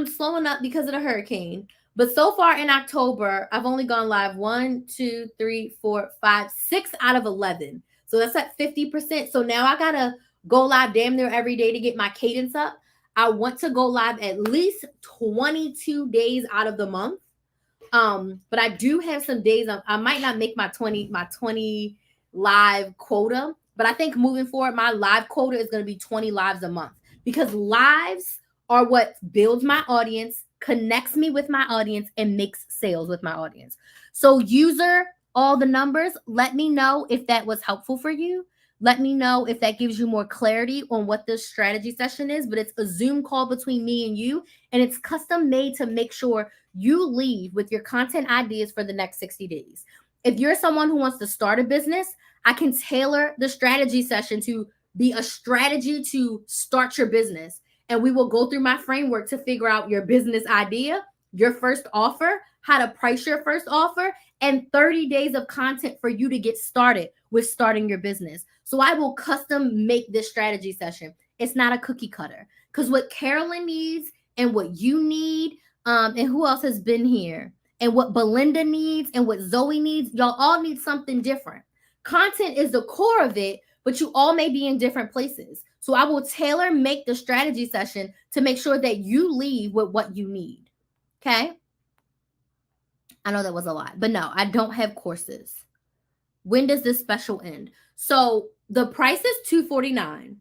slowing up because of the hurricane. But so far in October, I've only gone live 1, 2, 3, 4, 5, 6 out of 11. So that's at 50%. So now I got to go live damn near every day to get my cadence up. I want to go live at least 22 days out of the month. But I do have some days I might not make my 20 live quota, but I think moving forward, my live quota is going to be 20 lives a month, because lives are what builds my audience, connects me with my audience, and makes sales with my audience. So user, all the numbers, let me know if that was helpful for you. Let me know if that gives you more clarity on what this strategy session is, but it's a Zoom call between me and you, and it's custom made to make sure you leave with your content ideas for the next 60 days. If you're someone who wants to start a business, I can tailor the strategy session to be a strategy to start your business. And we will go through my framework to figure out your business idea, your first offer, how to price your first offer, and 30 days of content for you to get started with starting your business. So I will custom make this strategy session. It's not a cookie cutter, because what Carolyn needs and what you need, and who else has been here, and what Belinda needs and what Zoe needs, y'all all need something different. Content is the core of it, but you all may be in different places. So I will tailor make the strategy session to make sure that you leave with what you need. Okay? I know that was a lot, but no, I don't have courses. When does this special end? So the price is $249,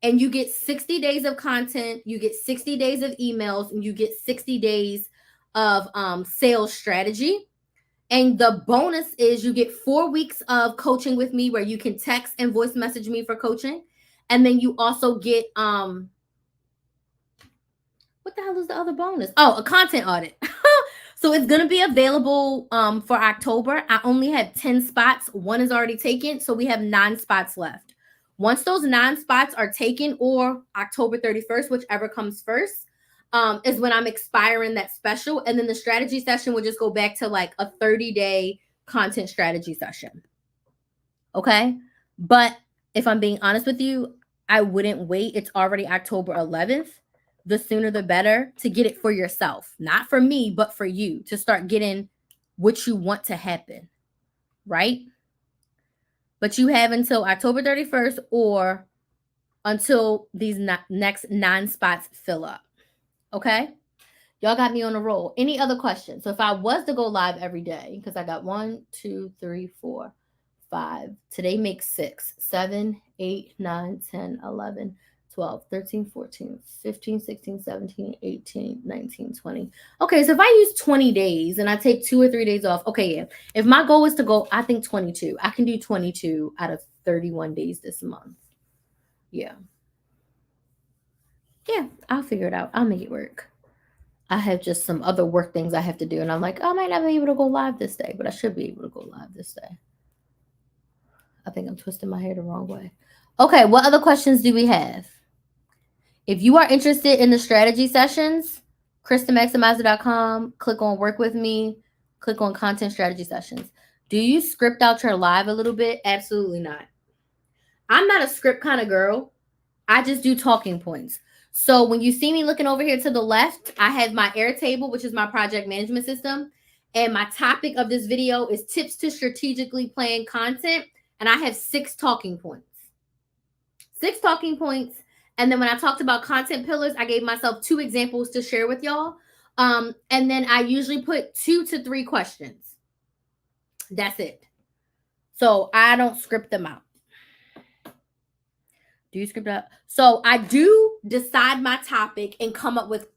and you get 60 days of content, you get 60 days of emails, and you get 60 days of sales strategy. And the bonus is you get 4 weeks of coaching with me where you can text and voice message me for coaching. And then you also get what the hell is the other bonus? Oh, a content audit. So it's going to be available for October. I only have 10 spots. 1 is already taken. So we have 9 spots left. Once those 9 spots are taken, or October 31st, whichever comes first, is when I'm expiring that special. And then the strategy session will just go back to like a 30-day content strategy session. Okay. But if I'm being honest with you, I wouldn't wait. It's already October 11th. The sooner the better to get it for yourself, not for me, but for you, to start getting what you want to happen. Right. But you have until October 31st or until these next 9 spots fill up. Okay. Y'all got me on a roll. Any other questions? So if I was to go live every day, because I got 1, 2, 3, 4, 5. Today makes 6, 7, 8, 9, 10, 11, 12, 13, 14, 15, 16, 17, 18, 19, 20. Okay, so if I use 20 days and I take 2 or 3 days off, okay, yeah. If my goal is to go, I think 22. I can do 22 out of 31 days this month. Yeah. Yeah, I'll figure it out. I'll make it work. I have just some other work things I have to do. And I'm like, oh, I might not be able to go live this day, but I should be able to go live this day. I think I'm twisting my hair the wrong way. Okay, what other questions do we have? If you are interested in the strategy sessions, KristenMaximizer.com, click on work with me, click on content strategy sessions. Do you script out your live a little bit? Absolutely not. I'm not a script kind of girl. I just do talking points. So when you see me looking over here to the left, I have my Airtable, which is my project management system. And my topic of this video is tips to strategically plan content. And I have 6 talking points. 6 talking points. And then when I talked about content pillars, I gave myself 2 examples to share with y'all. And then I usually put 2 to 3 questions. That's it. So I don't script them out. Do you script out? So I do decide my topic and come up with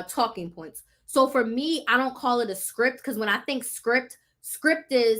talking points. So for me, I don't call it a script, because when I think script is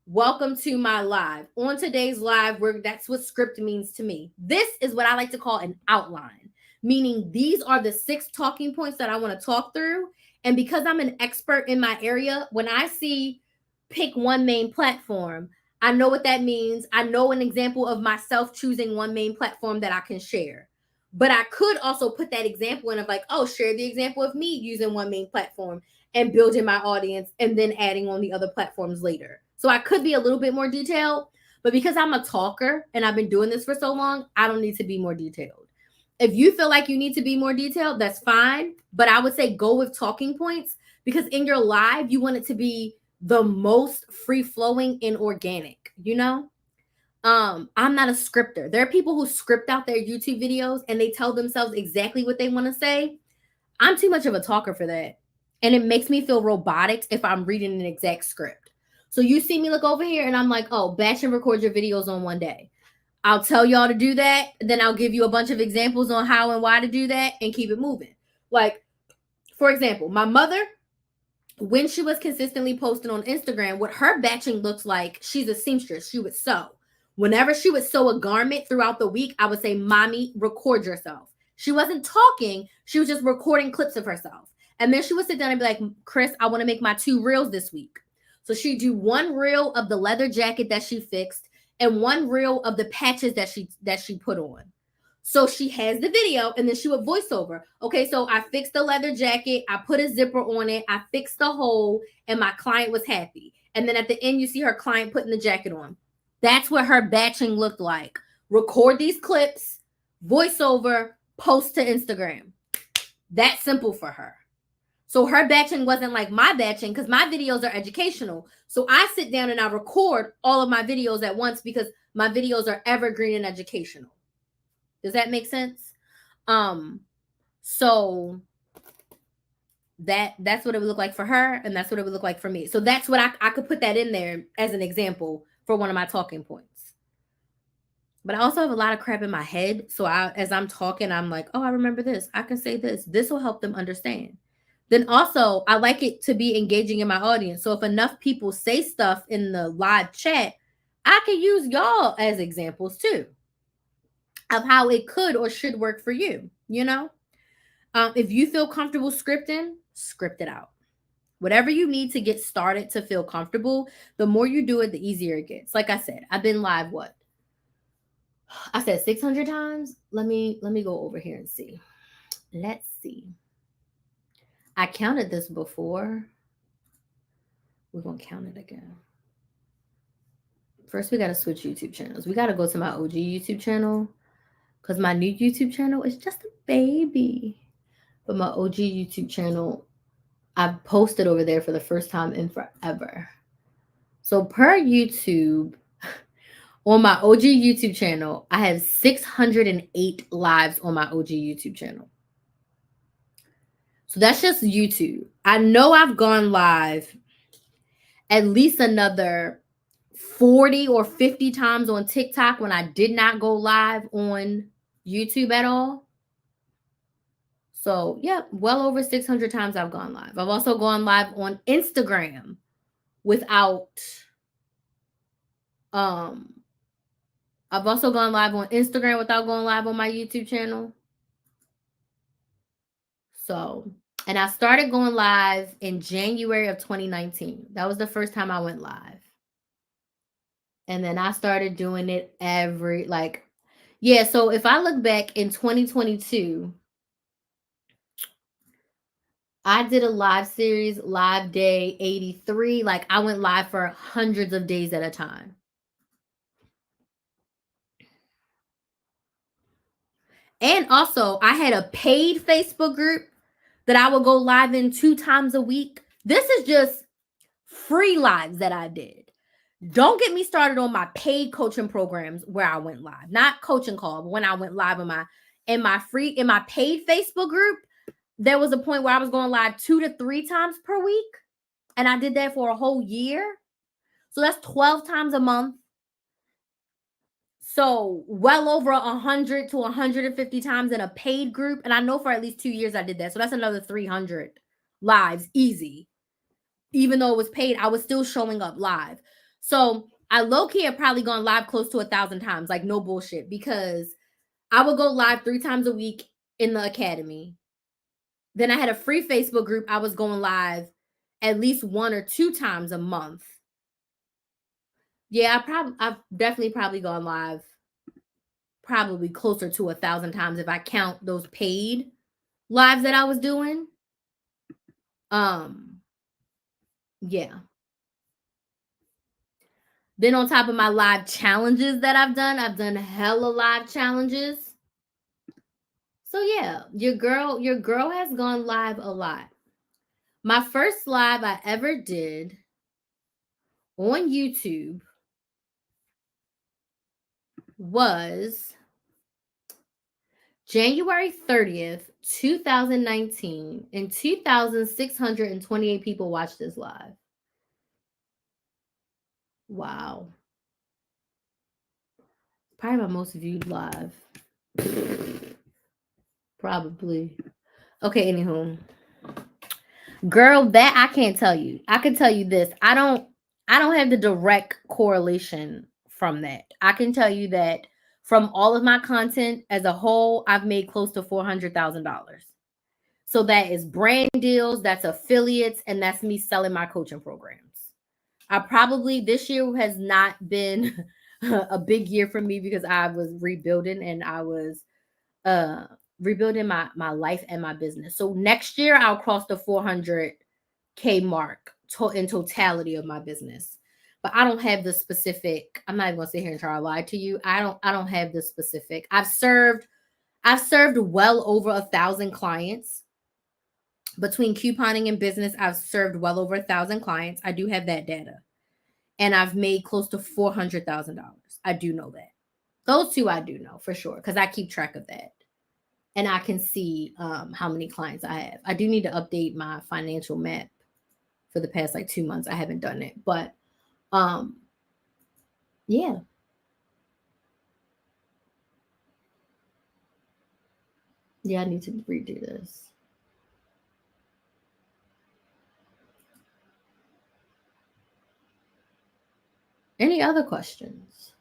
welcome to my live. On today's live, that's what script means to me. This is what I like to call an outline, meaning these are the 6 talking points that I want to talk through. And because I'm an expert in my area, when I see pick one main platform, I know what that means. I know an example of myself choosing one main platform that I can share. But I could also put that example in of like, oh, share the example of me using one main platform and building my audience and then adding on the other platforms later. So I could be a little bit more detailed, but because I'm a talker and I've been doing this for so long, I don't need to be more detailed. If you feel like you need to be more detailed, that's fine. But I would say go with talking points, because in your live, you want it to be the most free-flowing and organic, you know? I'm not a scripter. There are people who script out their YouTube videos and they tell themselves exactly what they want to say. I'm too much of a talker for that. And it makes me feel robotic if I'm reading an exact script. So you see me look over here and I'm like, oh, batch and record your videos on one day. I'll tell y'all to do that. Then I'll give you a bunch of examples on how and why to do that and keep it moving. Like, for example, my mother, when she was consistently posting on Instagram, what her batching looks like, she's a seamstress. She would sew. Whenever she would sew a garment throughout the week, I would say, Mommy, record yourself. She wasn't talking. She was just recording clips of herself. And then she would sit down and be like, Chris, I want to make my 2 reels this week. So she do one reel of the leather jacket that she fixed and one reel of the patches that she put on. So she has the video and then she would voice over. Okay, so I fixed the leather jacket, I put a zipper on it, I fixed the hole, and my client was happy. And then at the end, you see her client putting the jacket on. That's what her batching looked like. Record these clips, voiceover, post to Instagram. That's simple for her. So her batching wasn't like my batching because my videos are educational. So I sit down and I record all of my videos at once because my videos are evergreen and educational. Does that make sense? So that's what it would look like for her, and that's what it would look like for me. So that's what I could put that in there as an example for one of my talking points. But I also have a lot of crap in my head. So as I'm talking, I'm like, oh, I remember this. I can say this. This will help them understand. Then also, I like it to be engaging in my audience. So if enough people say stuff in the live chat, I can use y'all as examples too of how it could or should work for you, you know? If you feel comfortable scripting, script it out. Whatever you need to get started to feel comfortable, the more you do it, the easier it gets. Like I said, I've been live what? I said 600 times. Let me go over here and see. Let's see. I counted this before. We're going to count it again. First, we got to switch YouTube channels. We got to go to my OG YouTube channel because my new YouTube channel is just a baby. But my OG YouTube channel, I posted over there for the first time in forever. So per YouTube, on my OG YouTube channel, I have 608 lives on my OG YouTube channel. So that's just YouTube. I know I've gone live at least another 40 or 50 times on TikTok when I did not go live on YouTube at all. So, yeah, well over 600 times I've gone live. I've also gone live on Instagram without I've also gone live on Instagram without going live on my YouTube channel. So, and I started going live in January of 2019. That was the first time I went live. And then I started doing it so if I look back in 2022, I did a live series, live day 83. Like I went live for hundreds of days at a time. And also, I had a paid Facebook group that I would go live in 2 times a week. This is just free lives that I did. Don't get me started on my paid coaching programs where I went live. Not coaching call, but when I went live in my paid Facebook group, there was a point where I was going live 2 to 3 times per week. And I did that for a whole year. So that's 12 times a month. So well over 100 to 150 times in a paid group. And I know for at least 2 years I did that. So that's another 300 lives, easy. Even though it was paid, I was still showing up live. So I low-key have probably gone live close to 1,000 times, like no bullshit, because I would go live 3 times a week in the academy. Then I had a free Facebook group. I was going live at least 1 or 2 times a month. Yeah, I've definitely probably gone live probably closer to 1,000 times if I count those paid lives that I was doing. Yeah. Then on top of my live challenges that I've done hella live challenges. So yeah, your girl has gone live a lot. My first live I ever did on YouTube was January 30th, 2019, and 2,628 people watched this live. Wow. Probably my most viewed live. Probably. Okay, anywho. Girl, that I can't tell you. I can tell you this. I don't have the direct correlation from that. I can tell you that from all of my content as a whole, I've made close to $400,000. So that is brand deals, that's affiliates, and that's me selling my coaching programs. This year has not been a big year for me because I was rebuilding and I was uh rebuilding my life and my business. So next year I'll cross the 400K mark in totality of my business. But I don't have the specific. I'm not even gonna sit here and try to lie to you. I don't have the specific. I've served well over 1,000 clients between couponing and business. I've served well over 1,000 clients. I do have that data, and I've made close to $400,000. I do know that. Those two I do know for sure because I keep track of that, and I can see how many clients I have. I do need to update my financial map for the past like 2 months. I haven't done it, but um, yeah. Yeah, I need to redo this. Any other questions?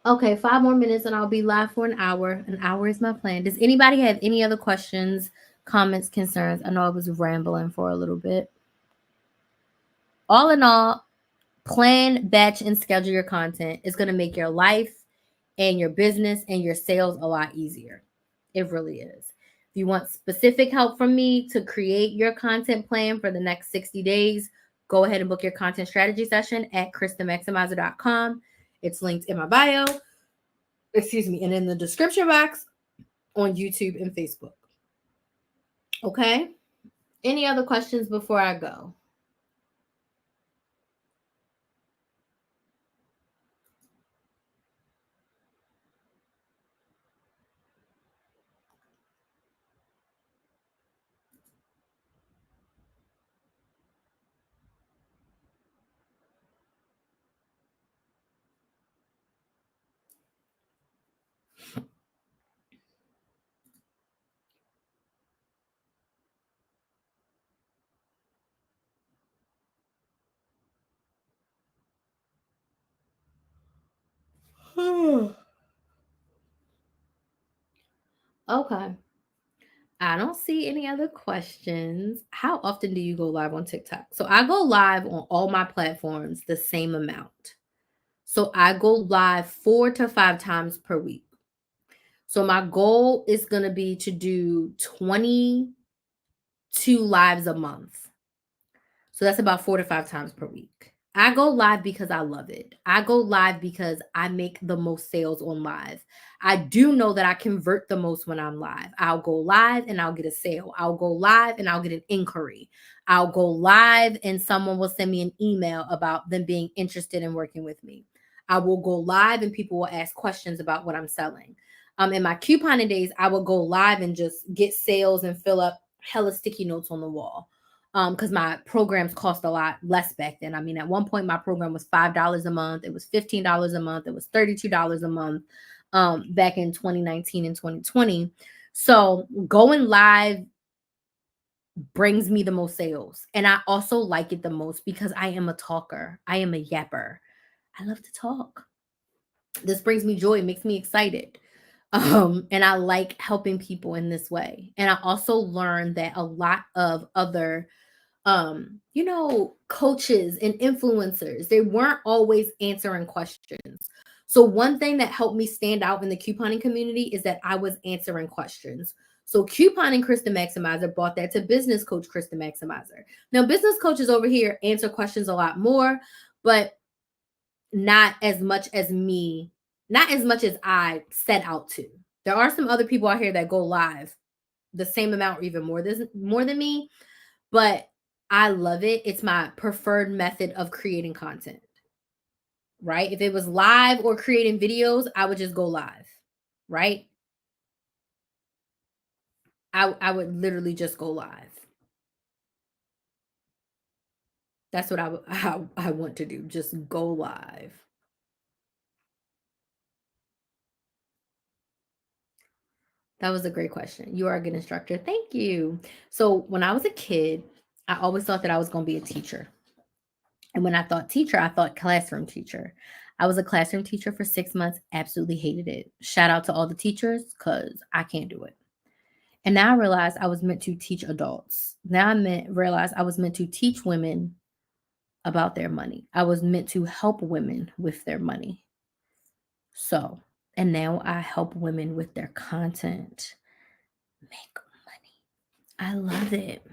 Okay, 5 more minutes and I'll be live for an hour. An hour is my plan. Does anybody have any other questions, comments, concerns? I know I was rambling for a little bit. All in all, plan, batch, and schedule your content. It's going to make your life and your business and your sales a lot easier. It really is. If you want specific help from me to create your content plan for the next 60 days, go ahead and book your content strategy session at KristaMaximizer.com. It's linked in my bio, and in the description box on YouTube and Facebook. Okay? Any other questions before I go? Okay. I don't see any other questions. How often do you go live on TikTok? So I go live on all my platforms the same amount. So I go live 4 to 5 times per week. So my goal is going to be to do 22 lives a month. So that's about 4 to 5 times per week. I go live because I love it. I go live because I make the most sales on live. I do know that I convert the most when I'm live. I'll go live and I'll get a sale. I'll go live and I'll get an inquiry. I'll go live and someone will send me an email about them being interested in working with me. I will go live and people will ask questions about what I'm selling. In my couponing days, I will go live and just get sales and fill up hella sticky notes on the wall because my programs cost a lot less back then. I mean, at one point, my program was $5 a month. It was $15 a month. It was $32 a month back in 2019 and 2020. So going live brings me the most sales. And I also like it the most because I am a talker. I am a yapper. I love to talk. This brings me joy, makes me excited. And I like helping people in this way. And I also learned that a lot of other coaches and influencers, they weren't always answering questions. So one thing that helped me stand out in the couponing community is that I was answering questions. So couponing Krista Maximizer brought that to business coach Krista Maximizer. Now business coaches over here answer questions a lot more, but not as much as me, not as much as I set out to. There are some other people out here that go live the same amount or even more than me, but I love it. It's my preferred method of creating content, right? If it was live or creating videos, I would just go live, right? I would literally just go live. That's what I want to do. Just go live. That was a great question. You are a good instructor. Thank you. So when I was a kid, I always thought that I was going to be a teacher. And when I thought teacher, I thought classroom teacher. I was a classroom teacher for 6 months, absolutely hated it. Shout out to all the teachers because I can't do it. And now I realize I was meant to teach adults. Now realize I was meant to teach women about their money. I was meant to help women with their money. So, and now I help women with their content make money. I love it.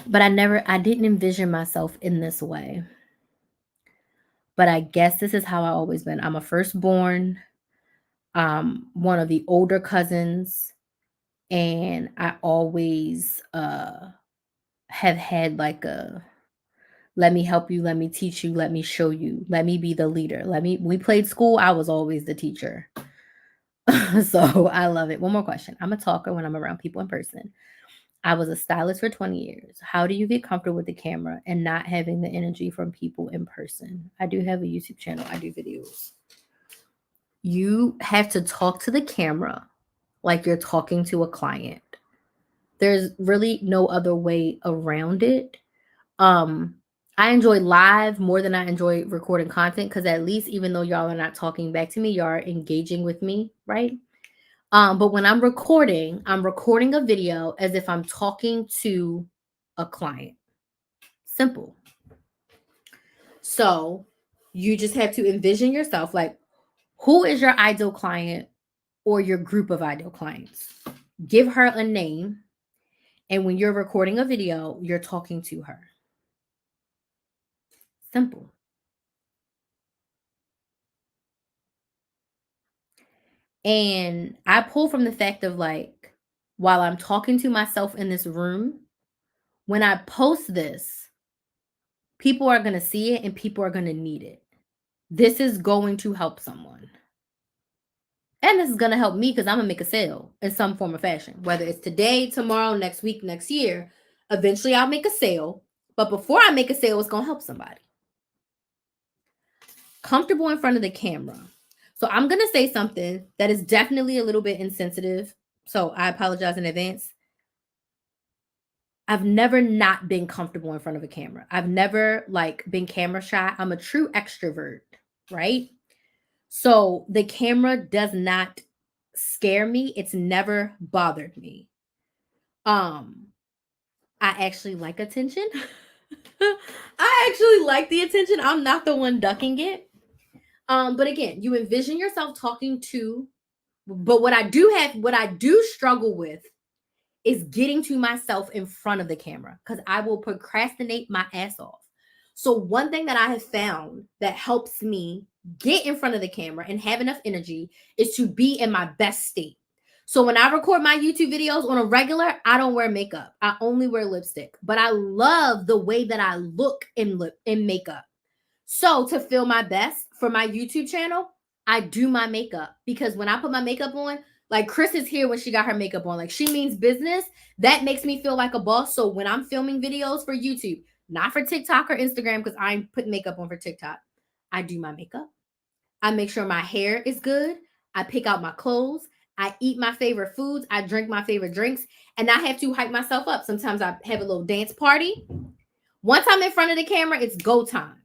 But I didn't envision myself in this way. But I guess this is how I always been. I'm a firstborn, one of the older cousins, and I always have had like a let me help you, let me teach you, let me show you, let me be the leader. We played school, I was always the teacher. So I love it. One more question. I'm a talker when I'm around people in person. I was a stylist for 20 years. How do you get comfortable with the camera and not having the energy from people in person? I do have a YouTube channel. I do videos. You have to talk to the camera like you're talking to a client. There's really no other way around it. I enjoy live more than I enjoy recording content because at least even though y'all are not talking back to me, y'all are engaging with me, right? But when I'm recording a video as if I'm talking to a client. Simple. So you just have to envision yourself like, who is your ideal client or your group of ideal clients? Give her a name. And when you're recording a video, you're talking to her. Simple. And I pull from the fact of like, while I'm talking to myself in this room, when I post this, people are going to see it and people are going to need it. This is going to help someone. And this is going to help me because I'm going to make a sale in some form or fashion, whether it's today, tomorrow, next week, next year. Eventually, I'll make a sale. But before I make a sale, it's going to help somebody. Comfortable in front of the camera. So I'm going to say something that is definitely a little bit insensitive. So I apologize in advance. I've never not been comfortable in front of a camera. I've never like been camera shy. I'm a true extrovert, right? So the camera does not scare me. It's never bothered me. I actually like attention. I actually like the attention. I'm not the one ducking it. But again, you envision yourself talking to, but what I do struggle with is getting to myself in front of the camera because I will procrastinate my ass off. So one thing that I have found that helps me get in front of the camera and have enough energy is to be in my best state. So when I record my YouTube videos on a regular, I don't wear makeup. I only wear lipstick, but I love the way that I look in makeup. So to feel my best for my YouTube channel, I do my makeup because when I put my makeup on, like Chris is here when she got her makeup on, like she means business. That makes me feel like a boss. So when I'm filming videos for YouTube, not for TikTok or Instagram, because I'm putting makeup on for TikTok, I do my makeup. I make sure my hair is good. I pick out my clothes. I eat my favorite foods. I drink my favorite drinks. And I have to hype myself up. Sometimes I have a little dance party. Once I'm in front of the camera, it's go time.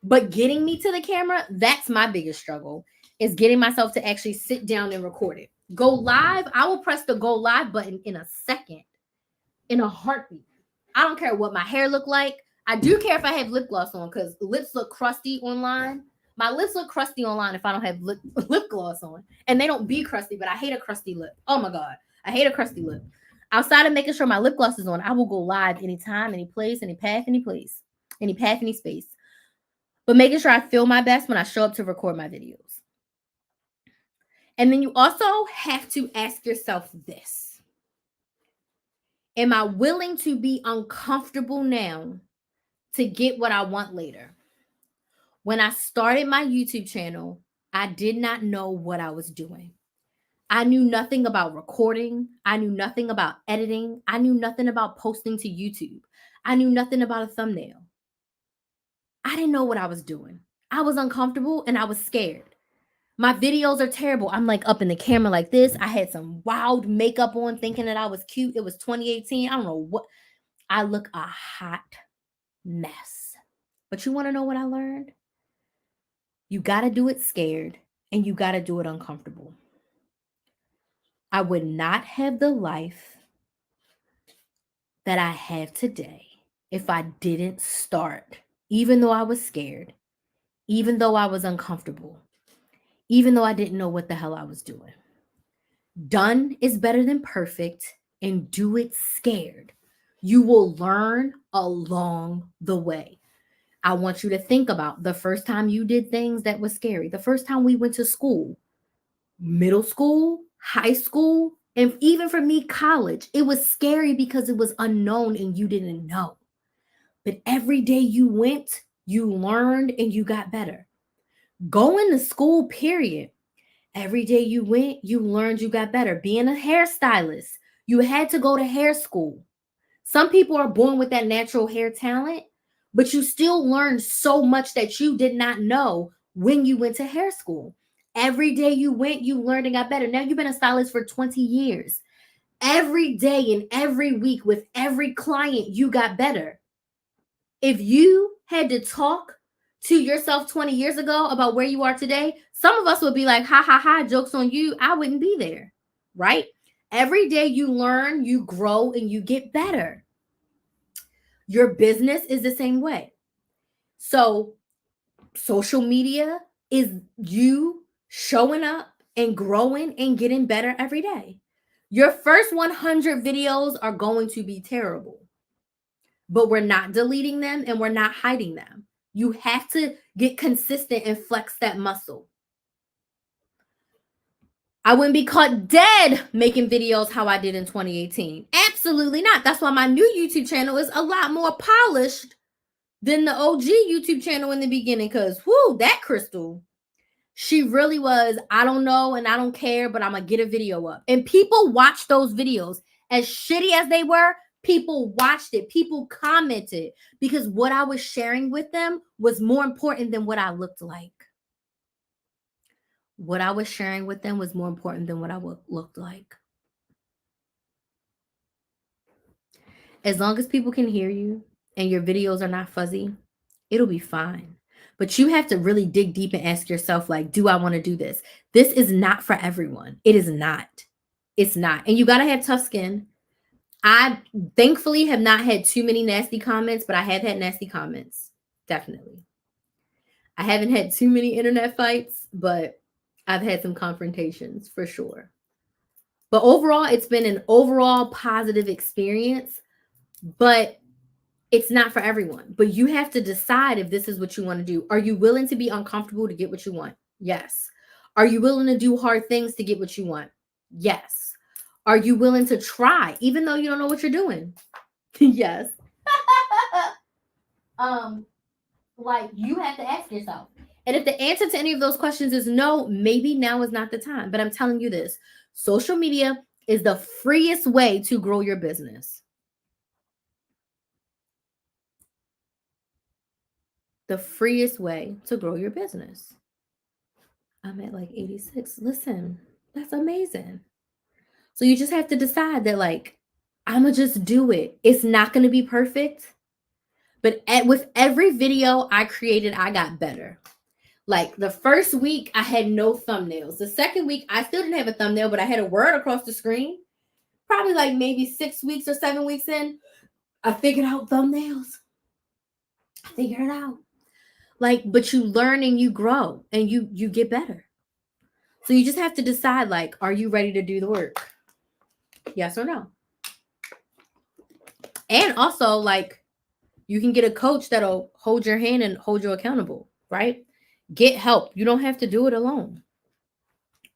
But getting me to the camera, that's my biggest struggle, is getting myself to actually sit down and record it. Go live, I will press the go live button in a second, in a heartbeat. I don't care what my hair look like. I do care if I have lip gloss on because lips look crusty online. My lips look crusty online if I don't have lip gloss on. And they don't be crusty, but I hate a crusty lip. Oh my God. I hate a crusty lip. Outside of making sure my lip gloss is on, I will go live anytime, any place, any path, any place, any path, any space. But making sure I feel my best when I show up to record my videos. And then you also have to ask yourself this. Am I willing to be uncomfortable now to get what I want later? When I started my YouTube channel, I did not know what I was doing. I knew nothing about recording. I knew nothing about editing. I knew nothing about posting to YouTube. I knew nothing about a thumbnail. I didn't know what I was doing. I was uncomfortable and I was scared. My videos are terrible. I'm like up in the camera like this. I had some wild makeup on thinking that I was cute. It was 2018. I don't know what. I look a hot mess. But you want to know what I learned? You got to do it scared, and you got to do it uncomfortable. I would not have the life that I have today if I didn't start, even though I was scared, even though I was uncomfortable, even though I didn't know what the hell I was doing. Done is better than perfect, and do it scared. You will learn along the way. I want you to think about the first time you did things that was scary, the first time we went to school, middle school, high school, and even for me, college. It was scary because it was unknown and you didn't know. But every day you went, you learned and you got better. Going to school, period. Every day you went, you learned, you got better. Being a hairstylist, you had to go to hair school. Some people are born with that natural hair talent, but you still learn so much that you did not know when you went to hair school. Every day you went, you learned and got better. Now you've been a stylist for 20 years. Every day and every week with every client, you got better. If you had to talk to yourself 20 years ago about where you are today, some of us would be like, ha, ha, ha, jokes on you. I wouldn't be there, right? Every day you learn, you grow, and you get better. Your business is the same way. So social media is you showing up and growing and getting better every day. Your first 100 videos are going to be terrible, but we're not deleting them and we're not hiding them. You have to get consistent and flex that muscle. I wouldn't be caught dead making videos how I did in 2018. Absolutely not. That's why my new YouTube channel is a lot more polished than the OG YouTube channel in the beginning. Because, whoo, that Crystal, she really was, I don't know and I don't care, but I'm going to get a video up. And people watched those videos. As shitty as they were, people watched it. People commented because what I was sharing with them was more important than what I looked like. What I was sharing with them was more important than what I looked like. As long as people can hear you and your videos are not fuzzy, it'll be fine. But you have to really dig deep and ask yourself, like, do I want to do this? This is not for everyone. It is not. It's not. And you got to have tough skin. I thankfully have not had too many nasty comments, but I have had nasty comments. Definitely. I haven't had too many internet fights, but I've had some confrontations for sure. But overall, it's been an overall positive experience, but it's not for everyone. But you have to decide if this is what you want to do. Are you willing to be uncomfortable to get what you want? Yes. Are you willing to do hard things to get what you want? Yes. Are you willing to try even though you don't know what you're doing? Yes. Like, you have to ask yourself. And if the answer to any of those questions is no, maybe now is not the time. But I'm telling you this, social media is the freest way to grow your business. The freest way to grow your business. I'm at like 86. Listen, that's amazing. So you just have to decide that, like, I'm going to just do it. It's not going to be perfect. But with every video I created, I got better. Like the first week, I had no thumbnails. The second week, I still didn't have a thumbnail, but I had a word across the screen. Probably like maybe 6 weeks or 7 weeks in, I figured out thumbnails. I figured it out. Like, but you learn and you grow and you get better. So you just have to decide, like, are you ready to do the work? Yes or no? And also, like, you can get a coach that'll hold your hand and hold you accountable, right? Get help. You don't have to do it alone,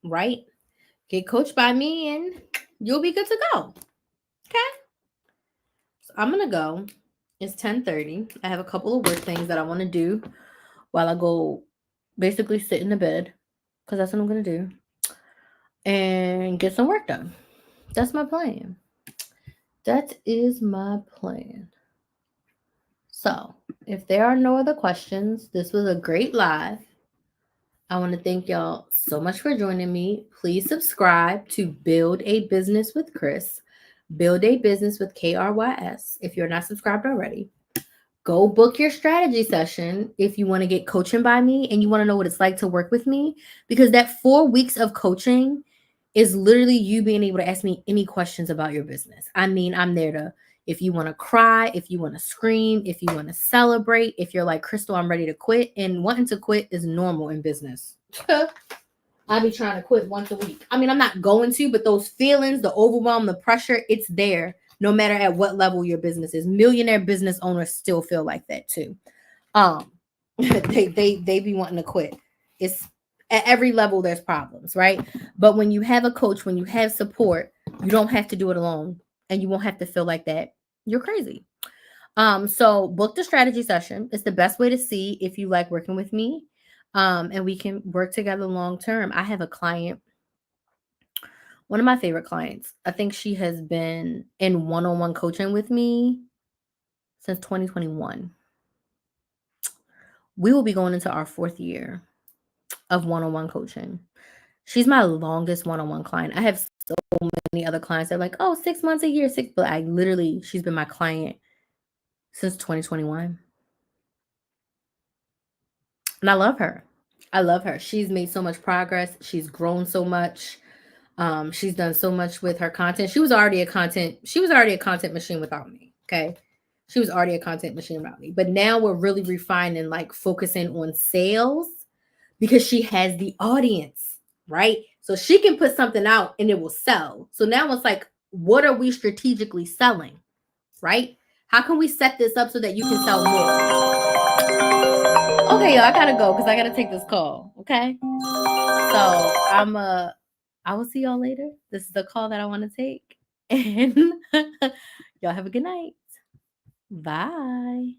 right? Get coached by me and you'll be good to go. Okay. So I'm going to go. It's 10:30. I have a couple of work things that I want to do while I go basically sit in the bed because that's what I'm going to do and get some work done. That's my plan. That is my plan. So if there are no other questions, this was a great live. I want to thank y'all so much for joining me. Please subscribe to Build a Business with Chris. Build a Business with KRYS if you're not subscribed already. go book your strategy session if you want to get coaching by me and you want to know what it's like to work with me, because that 4 weeks of coaching is literally you being able to ask me any questions about your business. I mean, I'm there to, if you want to cry, if you want to scream, if you want to celebrate, if you're like, Crystal, I'm ready to quit. And wanting to quit is normal in business. I be trying to quit once a week. I mean, I'm not going to, but those feelings, the overwhelm, the pressure, it's there no matter at what level your business is. Millionaire business owners still feel like that too. They be wanting to quit. It's at every level there's problems, right? But when you have a coach, when you have support, you don't have to do it alone and you won't have to feel like that you're crazy. So book the strategy session. It's the best way to see if you like working with me. And we can work together long term. I have a client, one of my favorite clients. I think she has been in one-on-one coaching with me since 2021. We will be going into our 4th year of one-on-one coaching. She's my longest one-on-one client. I have so many other clients that are like, oh, 6 months, a year, 6, but she's been my client since 2021. And I love her. I love her. She's made so much progress. She's grown so much. She's done so much with her content. She was already a content machine without me. Okay. She was already a content machine without me. But now we're really refining, like focusing on sales because she has the audience, right? So she can put something out and it will sell. So now it's like, what are we strategically selling, right? How can we set this up so that you can sell more? Okay, y'all, I gotta go because I gotta take this call. Okay. So I will see y'all later. This is the call that I want to take. And y'all have a good night. Bye.